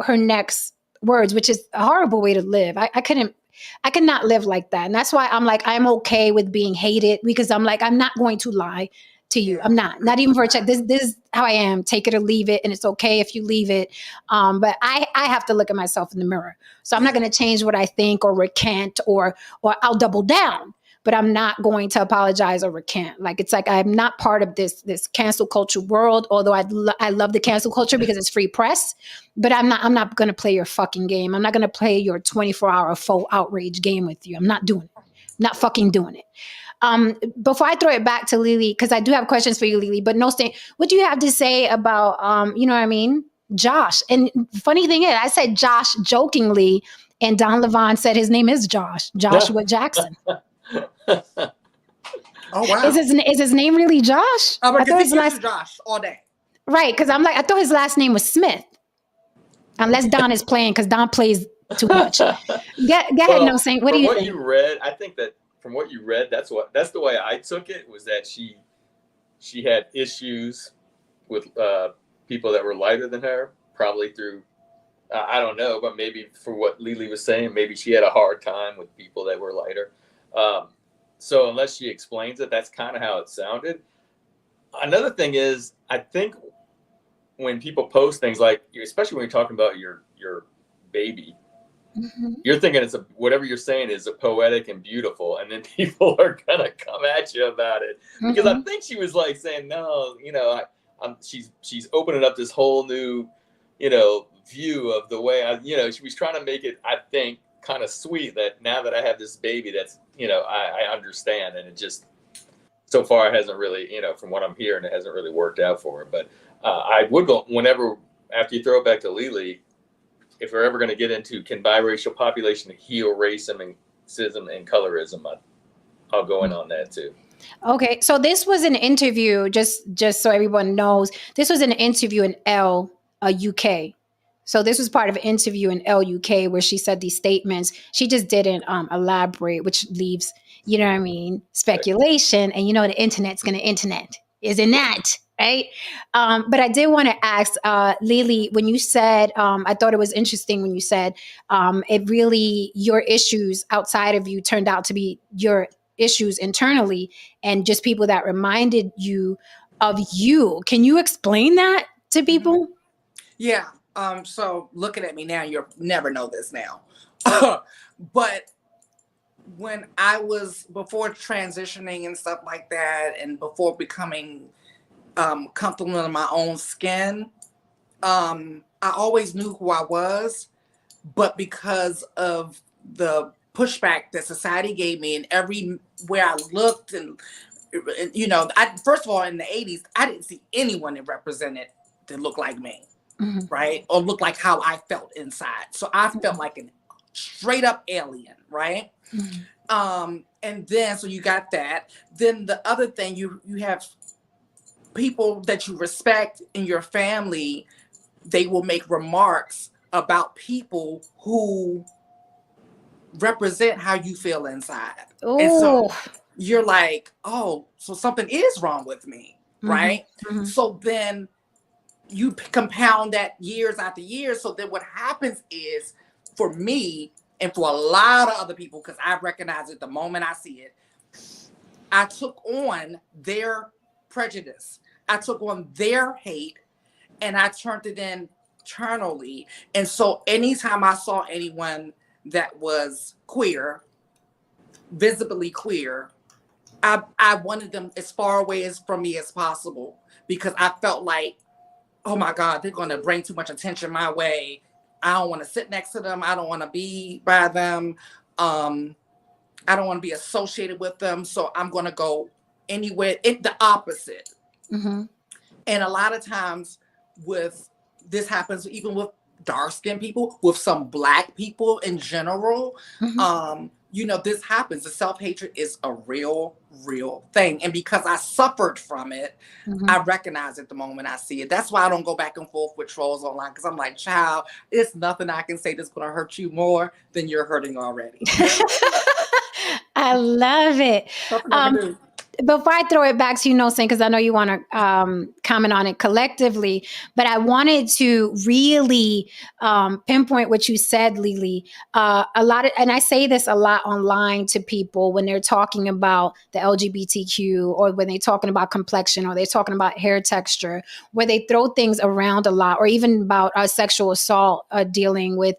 her next words, which is a horrible way to live. I could not live like that. And that's why I'm like, I'm okay with being hated, because I'm like, I'm not going to lie to you. I'm not even for a check. This is how I am. Take it or leave it. And it's okay if you leave it. But I have to look at myself in the mirror. So I'm not going to change what I think or recant or I'll double down, but I'm not going to apologize or recant. Like, it's like, I'm not part of this cancel culture world, although I love the cancel culture because it's free press, but I'm not going to play your fucking game. I'm not going to play your 24-hour faux outrage game with you. I'm not doing it. I'm not fucking doing it. Before I throw it back to Lily, because I do have questions for you, Lily, but what do you have to say about, Josh? And funny thing is, I said Josh jokingly, and Don Levon said his name is Joshua Jackson. Oh, wow. Is his name really Josh? I thought his last Josh all day. Right, because I'm like, I thought his last name was Smith. Unless Don is playing, because Don plays too much. Go ahead, No Saint. What do you think? You read, I think that from what you read, that's the way I took it, was that she had issues with people that were lighter than her, probably through I don't know, but maybe for what Lily was saying, maybe she had a hard time with people that were lighter. So unless she explains it, that's kind of how it sounded. Another thing is, I think when people post things like, especially when you're talking about your baby, you're thinking whatever you're saying is a poetic and beautiful, and then people are gonna come at you about it, because I think she was like saying, no, she's opening up this whole new, view of the way she was trying to make it, I think, kind of sweet, that now that I have this baby, that's, I understand, and it just, so far it hasn't really, from what I'm hearing, it hasn't really worked out for her. But I would go, whenever, after you throw it back to Lily, if we're ever going to get into, can biracial population heal racism and colorism, I'll go in on that too. Okay, so this was an interview, just so everyone knows, this was an interview in UK. So this was part of an interview in UK where she said these statements. She just didn't elaborate, which leaves, speculation. And the internet's going to internet, isn't that? Right? But I did want to ask, Lily, when you said, I thought it was interesting when you said it really, your issues outside of you turned out to be your issues internally, and just people that reminded you of you. Can you explain that to people? Yeah. So looking at me now, you'll never know this now. But when I was, before transitioning and stuff like that, and before becoming comfortable in my own skin, I always knew who I was, but because of the pushback that society gave me, and everywhere I looked, and first of all, in the 80s, I didn't see anyone that represented that looked like me. Right? Or look like how I felt inside. So I felt like a straight up alien, right? And then, so you got that. Then the other thing, you have people that you respect in your family, they will make remarks about people who represent how you feel inside. Ooh. And so you're like, oh, so something is wrong with me, right? So then you compound that years after years. So then what happens is, for me and for a lot of other people, because I recognize it the moment I see it, I took on their prejudice. I took on their hate, and I turned it internally. And so anytime I saw anyone that was queer, visibly queer, I wanted them as far away from me as possible, because I felt like, oh my God, they're going to bring too much attention my way. I don't want to sit next to them. I don't want to be by them. I don't want to be associated with them. So I'm going to go anywhere, the opposite. And a lot of times this happens even with dark-skinned people, with some Black people in general. This happens. The self-hatred is a real thing. And because I suffered from it, I recognize it the moment I see it. That's why I don't go back and forth with trolls online, because I'm like, child, it's nothing I can say that's going to hurt you more than you're hurting already. I love it. Before I throw it back to you, No Saint, because I know you want to comment on it collectively, but I wanted to really pinpoint what you said, Lily. And I say this a lot online to people when they're talking about the LGBTQ, or when they're talking about complexion, or they're talking about hair texture, where they throw things around a lot, or even about sexual assault, dealing with,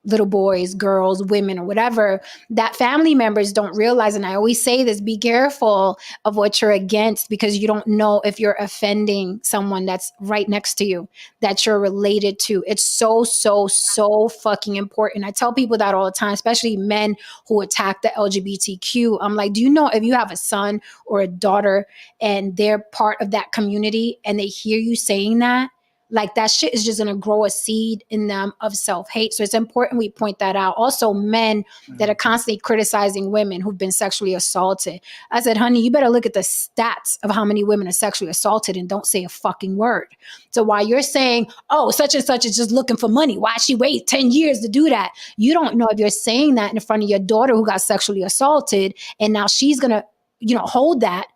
little boys, girls, women, or whatever, that family members don't realize. And I always say this, be careful of what you're against, because you don't know if you're offending someone that's right next to you, that you're related to. It's so fucking important. I tell people that all the time, especially men who attack the LGBTQ. I'm like, do you know, if you have a son or a daughter and they're part of that community and they hear you saying that, like that shit is just going to grow a seed in them of self-hate. So it's important we point that out. Also, men that are constantly criticizing women who've been sexually assaulted. I said, honey, you better look at the stats of how many women are sexually assaulted and don't say a fucking word. So while you're saying, oh, such and such is just looking for money, why she wait 10 years to do that? You don't know if you're saying that in front of your daughter who got sexually assaulted, and now she's going to, hold that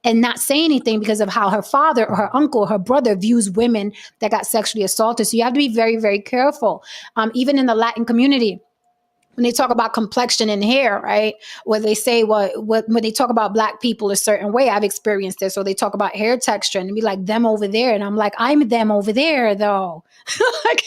and not say anything because of how her father or her uncle or her brother views women that got sexually assaulted. So you have to be very, very careful. Even in the Latin community, when they talk about complexion and hair, right? Where they say, when they talk about Black people a certain way, I've experienced this. So they talk about hair texture and be like, them over there. And I'm like, I'm them over there, though.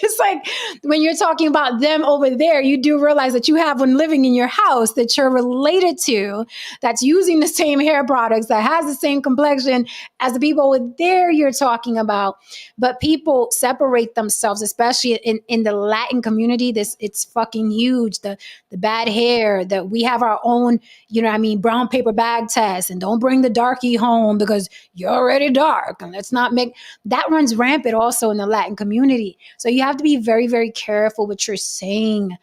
It's like when you're talking about them over there, you do realize that you have one living in your house that you're related to, that's using the same hair products, that has the same complexion as the people over there you're talking about. But people separate themselves, especially in the Latin community. It's fucking huge. The bad hair, that we have our own, brown paper bag test, and don't bring the darkie home because you're already dark. And let's not make that runs rampant also in the Latin community. So you have to be very, very careful what you're saying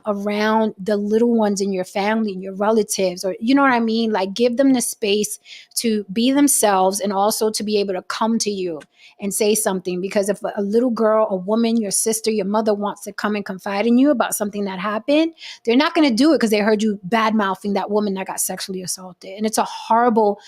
around the little ones in your family and your relatives, or you know what I mean? Like, give them the space to be themselves and also to be able to come to you and say something. Because if a little girl, a woman, your sister, your mother wants to come and confide in you about something that happened, they're not going to do it because they heard you bad mouthing that woman that got sexually assaulted. And it's a horrible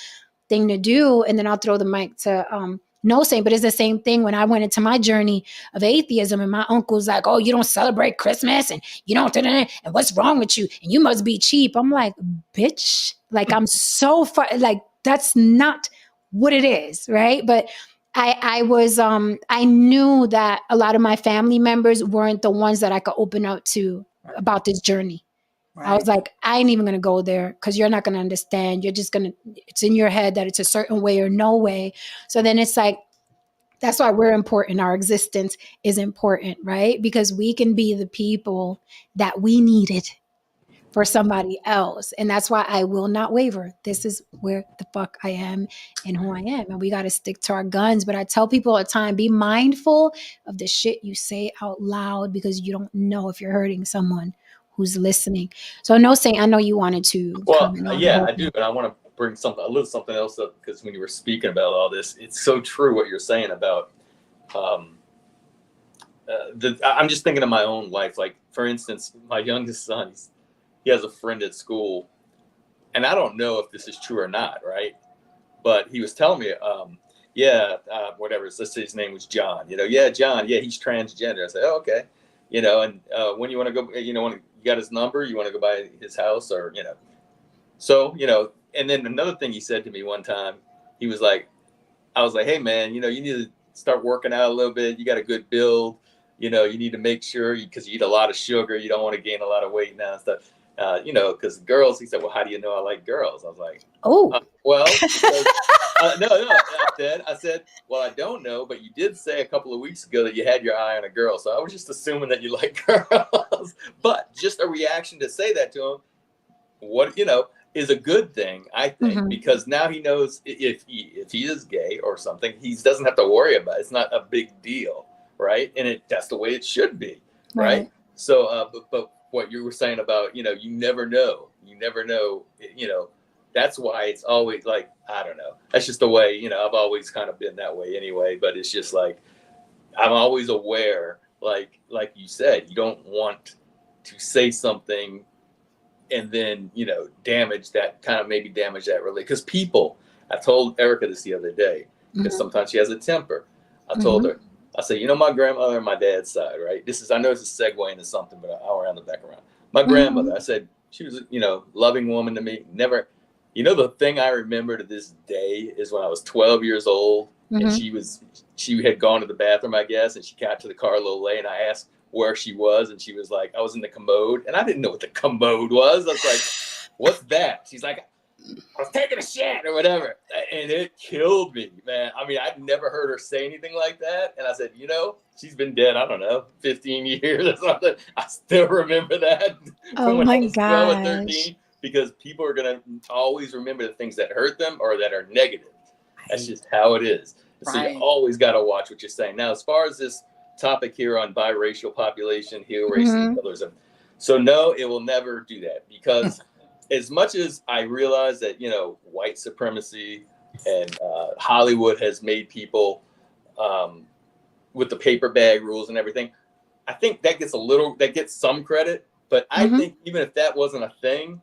thing to do. And then I'll throw the mic to No Saint, but it's the same thing when I went into my journey of atheism, and my uncle's like, oh, you don't celebrate Christmas, and you don't, and what's wrong with you? And you must be cheap. I'm like, bitch, like I'm so far, like that's not what it is, right? But I knew that a lot of my family members weren't the ones that I could open up to about this journey. Right. I was like, I ain't even going to go there because you're not going to understand. You're just going to, it's in your head that it's a certain way or no way. So then it's like, that's why we're important. Our existence is important, right? Because we can be the people that we needed for somebody else. And that's why I will not waver. This is where the fuck I am and who I am. And we got to stick to our guns. But I tell people all the time, be mindful of the shit you say out loud, because you don't know if you're hurting someone who's listening. So No Saint, I know you wanted to comment on yeah, I do, but I want to bring a little something else up, because when you were speaking about all this, it's so true what you're saying about I'm just thinking of my own life. Like, for instance, my youngest son, he has a friend at school, and I don't know if this is true or not, right? But he was telling me, whatever, let's say his name was John, John, he's transgender. I said, oh, okay. And when you want to go, when you got his number, you want to go by his house, or, so, and then another thing he said to me one time, he was like, I was like, hey man, you need to start working out a little bit. You got a good build, you need to make sure, because you eat a lot of sugar, you don't want to gain a lot of weight now and stuff. Because girls, he said, well, how do you know I like girls? I was like, oh, well, because, no, I said, well, I don't know, but you did say a couple of weeks ago that you had your eye on a girl. So I was just assuming that you like girls, but just a reaction to say that to him, what, is a good thing, I think, because now he knows if he is gay or something, he doesn't have to worry about it. It's not a big deal. Right. And that's the way it should be. Right. So, but what you were saying about, you never know, that's why it's always like, I don't know. That's just the way, I've always kind of been that way anyway, but it's just like, I'm always aware, like you said, you don't want to say something and then, damage that really, because people, I told Erica this the other day, because sometimes she has a temper. I told her, I said, my grandmother on my dad's side, right? I know it's a segue into something, but I'll round the back around. My grandmother, I said, she was, loving woman to me. Never, the thing I remember to this day is when I was 12 years old, and she had gone to the bathroom, I guess, and she got to the car a little late, and I asked where she was, and she was like, I was in the commode, and I didn't know what the commode was. I was like, what's that? She's like, I was taking a shit or whatever. And it killed me, man. I mean, I'd never heard her say anything like that. And I said, she's been dead, I don't know, 15 years or something. I still remember that from when I was 12 or 13, because people are going to always remember the things that hurt them or that are negative. That's just how it is. So you always got to watch what you're saying. Now, as far as this topic here on biracial population, heel racism, colorism, so no, it will never do that, because as much as I realize that, you know, white supremacy and Hollywood has made people with the paper bag rules and everything, I think that gets some credit. But I think even if that wasn't a thing,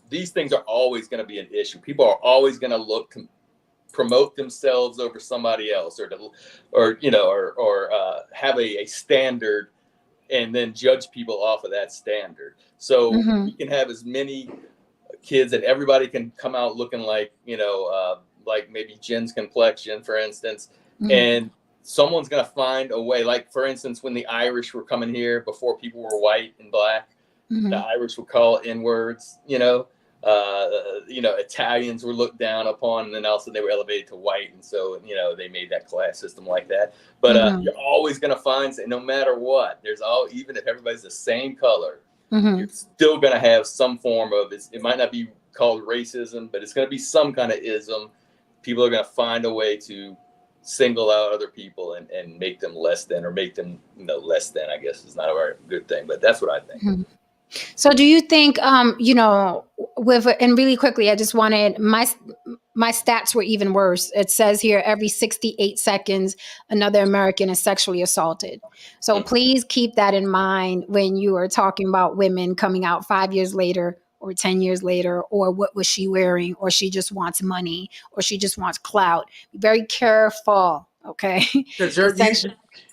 these things are always going to be an issue. People are always going to look to promote themselves over somebody else, or have a standard and then judge people off of that standard. So we can have as many kids, and everybody can come out looking like, like maybe Jen's complexion, for instance, and someone's going to find a way. Like, for instance, when the Irish were coming here before people were white and black, the Irish would call N-words, Italians were looked down upon, and then also they were elevated to white. And so, they made that class system like that. But you're always going to find, no matter what, even if everybody's the same color, you're still going to have some form of, it might not be called racism, but it's going to be some kind of ism. People are going to find a way to single out other people and make them less than, or make them less than, I guess is not a very good thing, but that's what I think. So do you think, and really quickly, I just wanted, my stats were even worse. It says here, every 68 seconds, another American is sexually assaulted. So please keep that in mind when you are talking about women coming out 5 years later or 10 years later, or what was she wearing, or she just wants money, or she just wants clout. Be very careful, okay?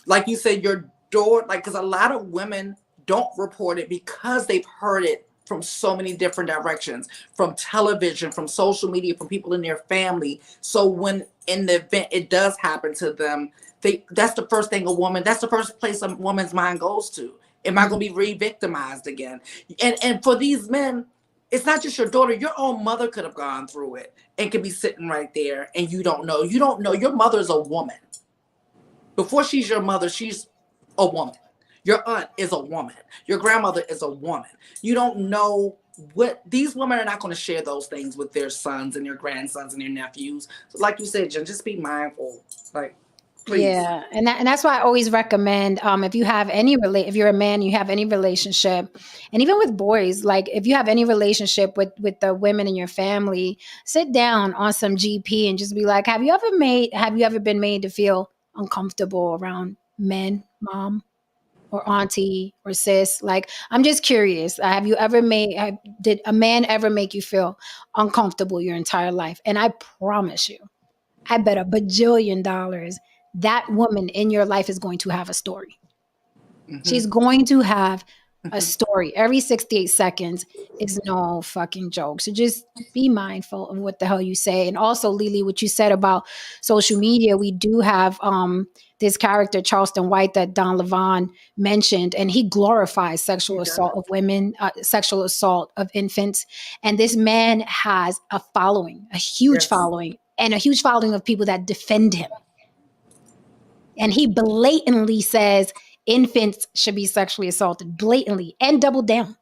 Like you said, your door, because a lot of women don't report it because they've heard it from so many different directions, from television, from social media, from people in their family. So when in the event it does happen to them, that's the first place a woman's mind goes to. Am I going to be re-victimized again? And for these men, it's not just your daughter. Your own mother could have gone through it and could be sitting right there, and you don't know. You don't know. Your mother's a woman. Before she's your mother, she's a woman. Your aunt is a woman. Your grandmother is a woman. You don't know what these women are not going to share those things with their sons and their grandsons and their nephews. So like you said, Jen, just be mindful. Please. Yeah, and that's why I always recommend, if you have if you're a man, you have any relationship, and even with boys, like if you have any relationship with the women in your family, sit down on some GP and just be like, have you ever been made to feel uncomfortable around men, mom, or auntie, or sis? Like, I'm just curious. Did a man ever make you feel uncomfortable your entire life? And I promise you, I bet $1 bajillion that woman in your life is going to have a story. She's going to have a story. Every 68 seconds is no fucking joke. So just be mindful of what the hell you say. And also, Lily, what you said about social media, we do have this character, Charleston White, that Don Levon mentioned, and he glorifies sexual assault of women, sexual assault of infants. And this man has a following, a huge following, and a huge following of people that defend him. And he blatantly says infants should be sexually assaulted, blatantly, and double down.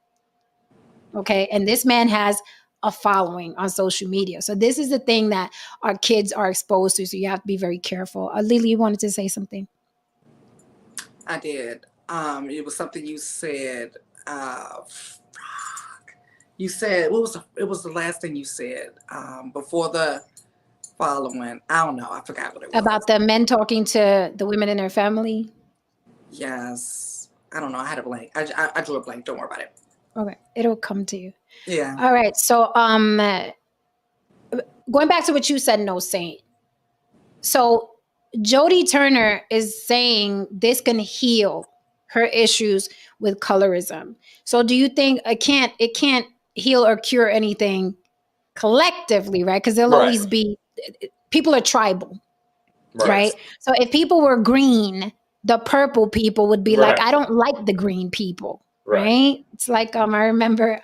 Okay. And this man has a following on social media. So this is the thing that our kids are exposed to. So you have to be very careful. Lily, you wanted to say something? I did. It was something you said. You said, it was the last thing you said before the following. I don't know. I forgot what it was. About the men talking to the women in their family? Yes. I don't know. I had a blank. I drew a blank. Don't worry about it. Okay. It'll come to you. Yeah. All right. So going back to what you said, No Saint. So Jodie Turner is saying this can heal her issues with colorism. So do you think it can't heal or cure anything collectively, right? Because there'll always be, people are tribal, right? So if people were green, the purple people would be like, I don't like the green people, right? It's like, I remember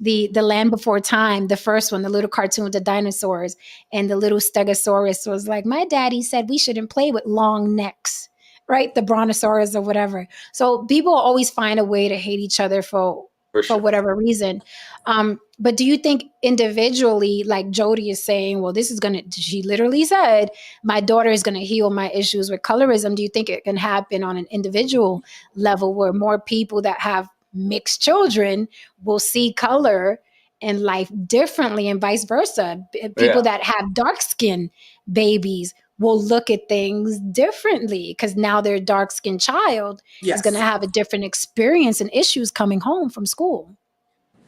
the Land Before Time, the first one, the little cartoon with the dinosaurs, and the little Stegosaurus was like, my daddy said we shouldn't play with long necks, right? The Brontosaurus or whatever. So people always find a way to hate each other for for whatever reason. But do you think individually, like Jodie is saying, well, she literally said, my daughter is going to heal my issues with colorism. Do you think it can happen on an individual level where more people that have mixed children will see color and life differently, and vice versa? People that have dark skin babies will look at things differently because now their dark skinned child is going to have a different experience and issues coming home from school.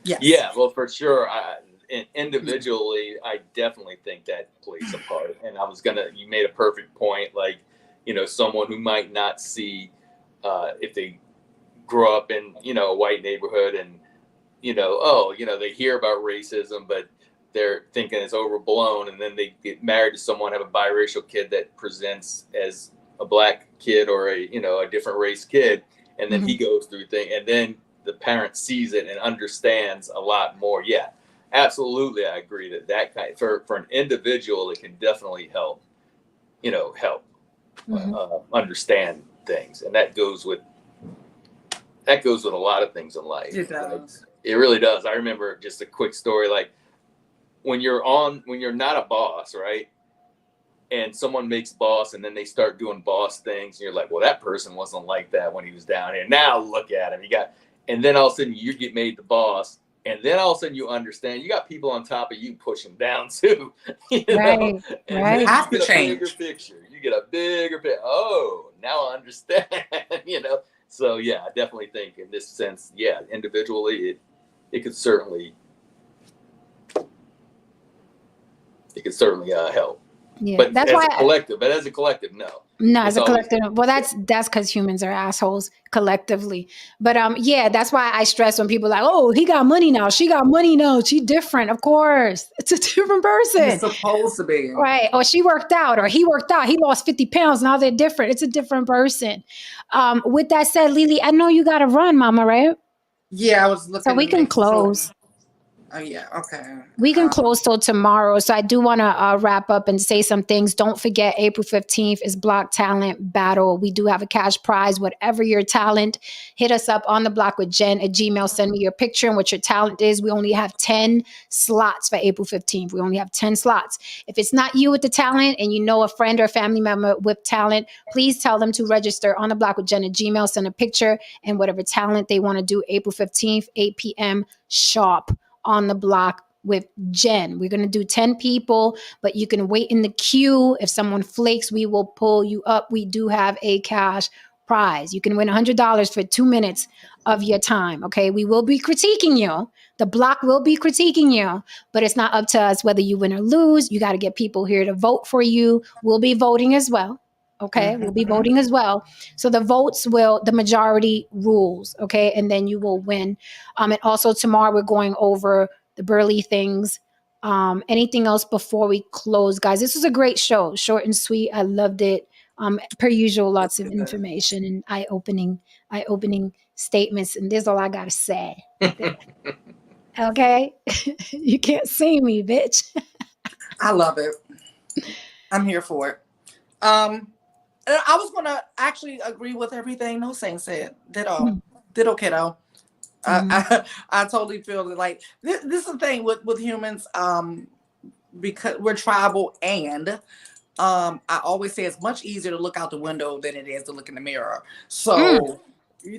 Yes. Yeah, well, for sure. Individually, I definitely think that plays a part. And you made a perfect point. Like, someone who might not see, if they grow up in, a white neighborhood and, they hear about racism, but they're thinking it's overblown. And then they get married to someone, have a biracial kid that presents as a black kid or a different race kid. And then he goes through things, and then the parent sees it and understands a lot more. Yeah, absolutely. I agree that kind for an individual, it can definitely help, understand things. And that goes with a lot of things in life. It does. It really does. I remember just a quick story, like when you're not a boss, right? And someone makes boss and then they start doing boss things. And you're like, well, that person wasn't like that when he was down here. Now look at him. And then all of a sudden you get made the boss. And then all of a sudden you understand you got people on top of you pushing down too. Right. And right. then Have you to get a change. bigger picture. You get a bigger picture. Oh, now I understand. So yeah, I definitely think in this sense, yeah, individually it could certainly help. Yeah, But that's as why a collective, no. No, It's as a always- collective. Well, that's because humans are assholes collectively. But yeah, that's why I stress when people are like, oh, he got money now, she got money now, she different. Of course, it's a different person, It's supposed to be. right? Or she worked out, or he worked out, he lost 50 pounds. Now they're different. It's a different person. With that said, Lily, I know you got to run, Mama, right? Yeah, I was looking. So we can close. Oh yeah, okay. We can close till tomorrow. So I do want to wrap up and say some things. Don't forget, April 15th is Block Talent Battle. We do have a cash prize. Whatever your talent, hit us up on the block with Jen at Gmail. Send me your picture and what your talent is. We only have 10 slots for April 15th. We only have 10 slots. If it's not you with the talent and you know a friend or family member with talent, please tell them to register on the block with Jen at Gmail. Send a picture and whatever talent they want to do. April 15th, 8 p.m. sharp. On the block with Jen. We're going to do 10 people, but you can wait in the queue. If someone flakes, we will pull you up. We do have a cash prize. You can win $100 for 2 minutes of your time. Okay. We will be critiquing you. The block will be critiquing you, but it's not up to us whether you win or lose. You got to get people here to vote for you. We'll be voting as well. Okay. We'll be voting as well. So the majority rules. Okay. And then you will win. And also tomorrow we're going over the Burley things. Anything else before we close, guys? This was a great show. Short and sweet. I loved it. Per usual, lots of information and eye-opening statements. And there's all I got to say. Okay. You can't see me, bitch. I love it. I'm here for it. I was gonna actually agree with everything No Saint said. Ditto, kiddo. I totally feel that, like this is the thing with humans. Because we're tribal, and I always say it's much easier to look out the window than it is to look in the mirror. So.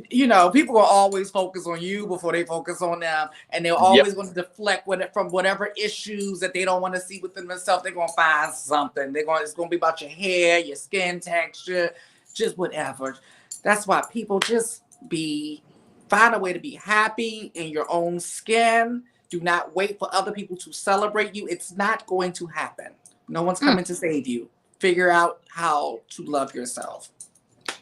People will always focus on you before they focus on them, and they're always going to deflect from whatever issues that they don't want to see within themselves. They're going to find something. It's going to be about your hair, your skin texture, just whatever. That's why people just find a way to be happy in your own skin. Do not wait for other people to celebrate you. It's not going to happen. No one's coming to save you. Figure out how to love yourself.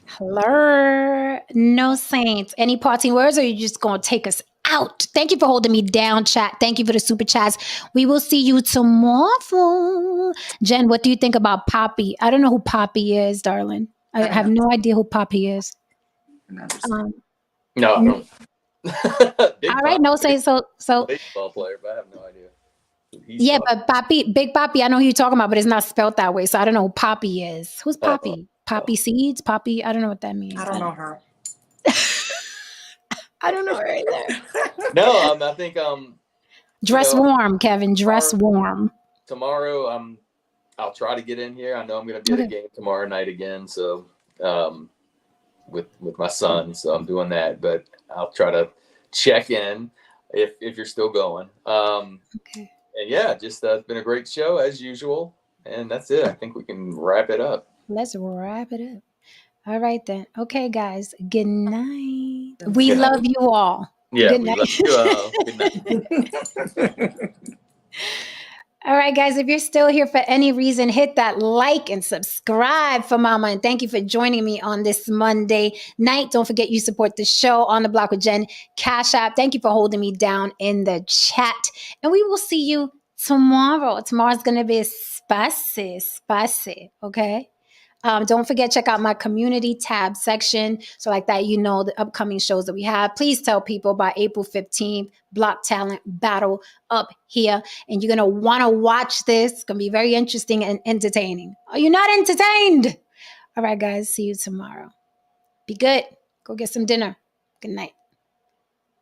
Hello, No Saints. Any parting words, or are you just going to take us out? Thank you for holding me down, chat. Thank you for the super chats. We will see you tomorrow. Jen, what do you think about Poppy? I don't know who Poppy is, darling. I have no idea who Poppy is. No, I don't. All right, No Saints. So baseball player, but I have no idea. But Big Poppy, I know who you're talking about, but it's not spelled that way. So I don't know who Poppy is. Who's Poppy? Poppy seeds? Poppy? I don't know what that means. I don't know her. I don't know either. No, I think dress warm, Kevin. Dress warm. Tomorrow, I'll try to get in here. I know I'm going to be at a game tomorrow night again. So with my son, so I'm doing that. But I'll try to check in if you're still going. Okay. And yeah, just it's been a great show as usual. And that's it. I think we can wrap it up. Let's wrap it up. All right then. Okay, guys. Good night. We love you all. Yeah, good we night. love you all. Good night. All right, guys, if you're still here for any reason, hit that like and subscribe for Mama. And thank you for joining me on this Monday night. Don't forget you support the show On the Block with Jen, Cash App. Thank you for holding me down in the chat. And we will see you tomorrow. Tomorrow's going to be spicy, okay? Don't forget, check out my community tab section. So like that, you know, the upcoming shows that we have. Please tell people by April 15th, Block Talent Battle up here. And you're going to want to watch this. It's going to be very interesting and entertaining. Are you not entertained? All right, guys. See you tomorrow. Be good. Go get some dinner. Good night.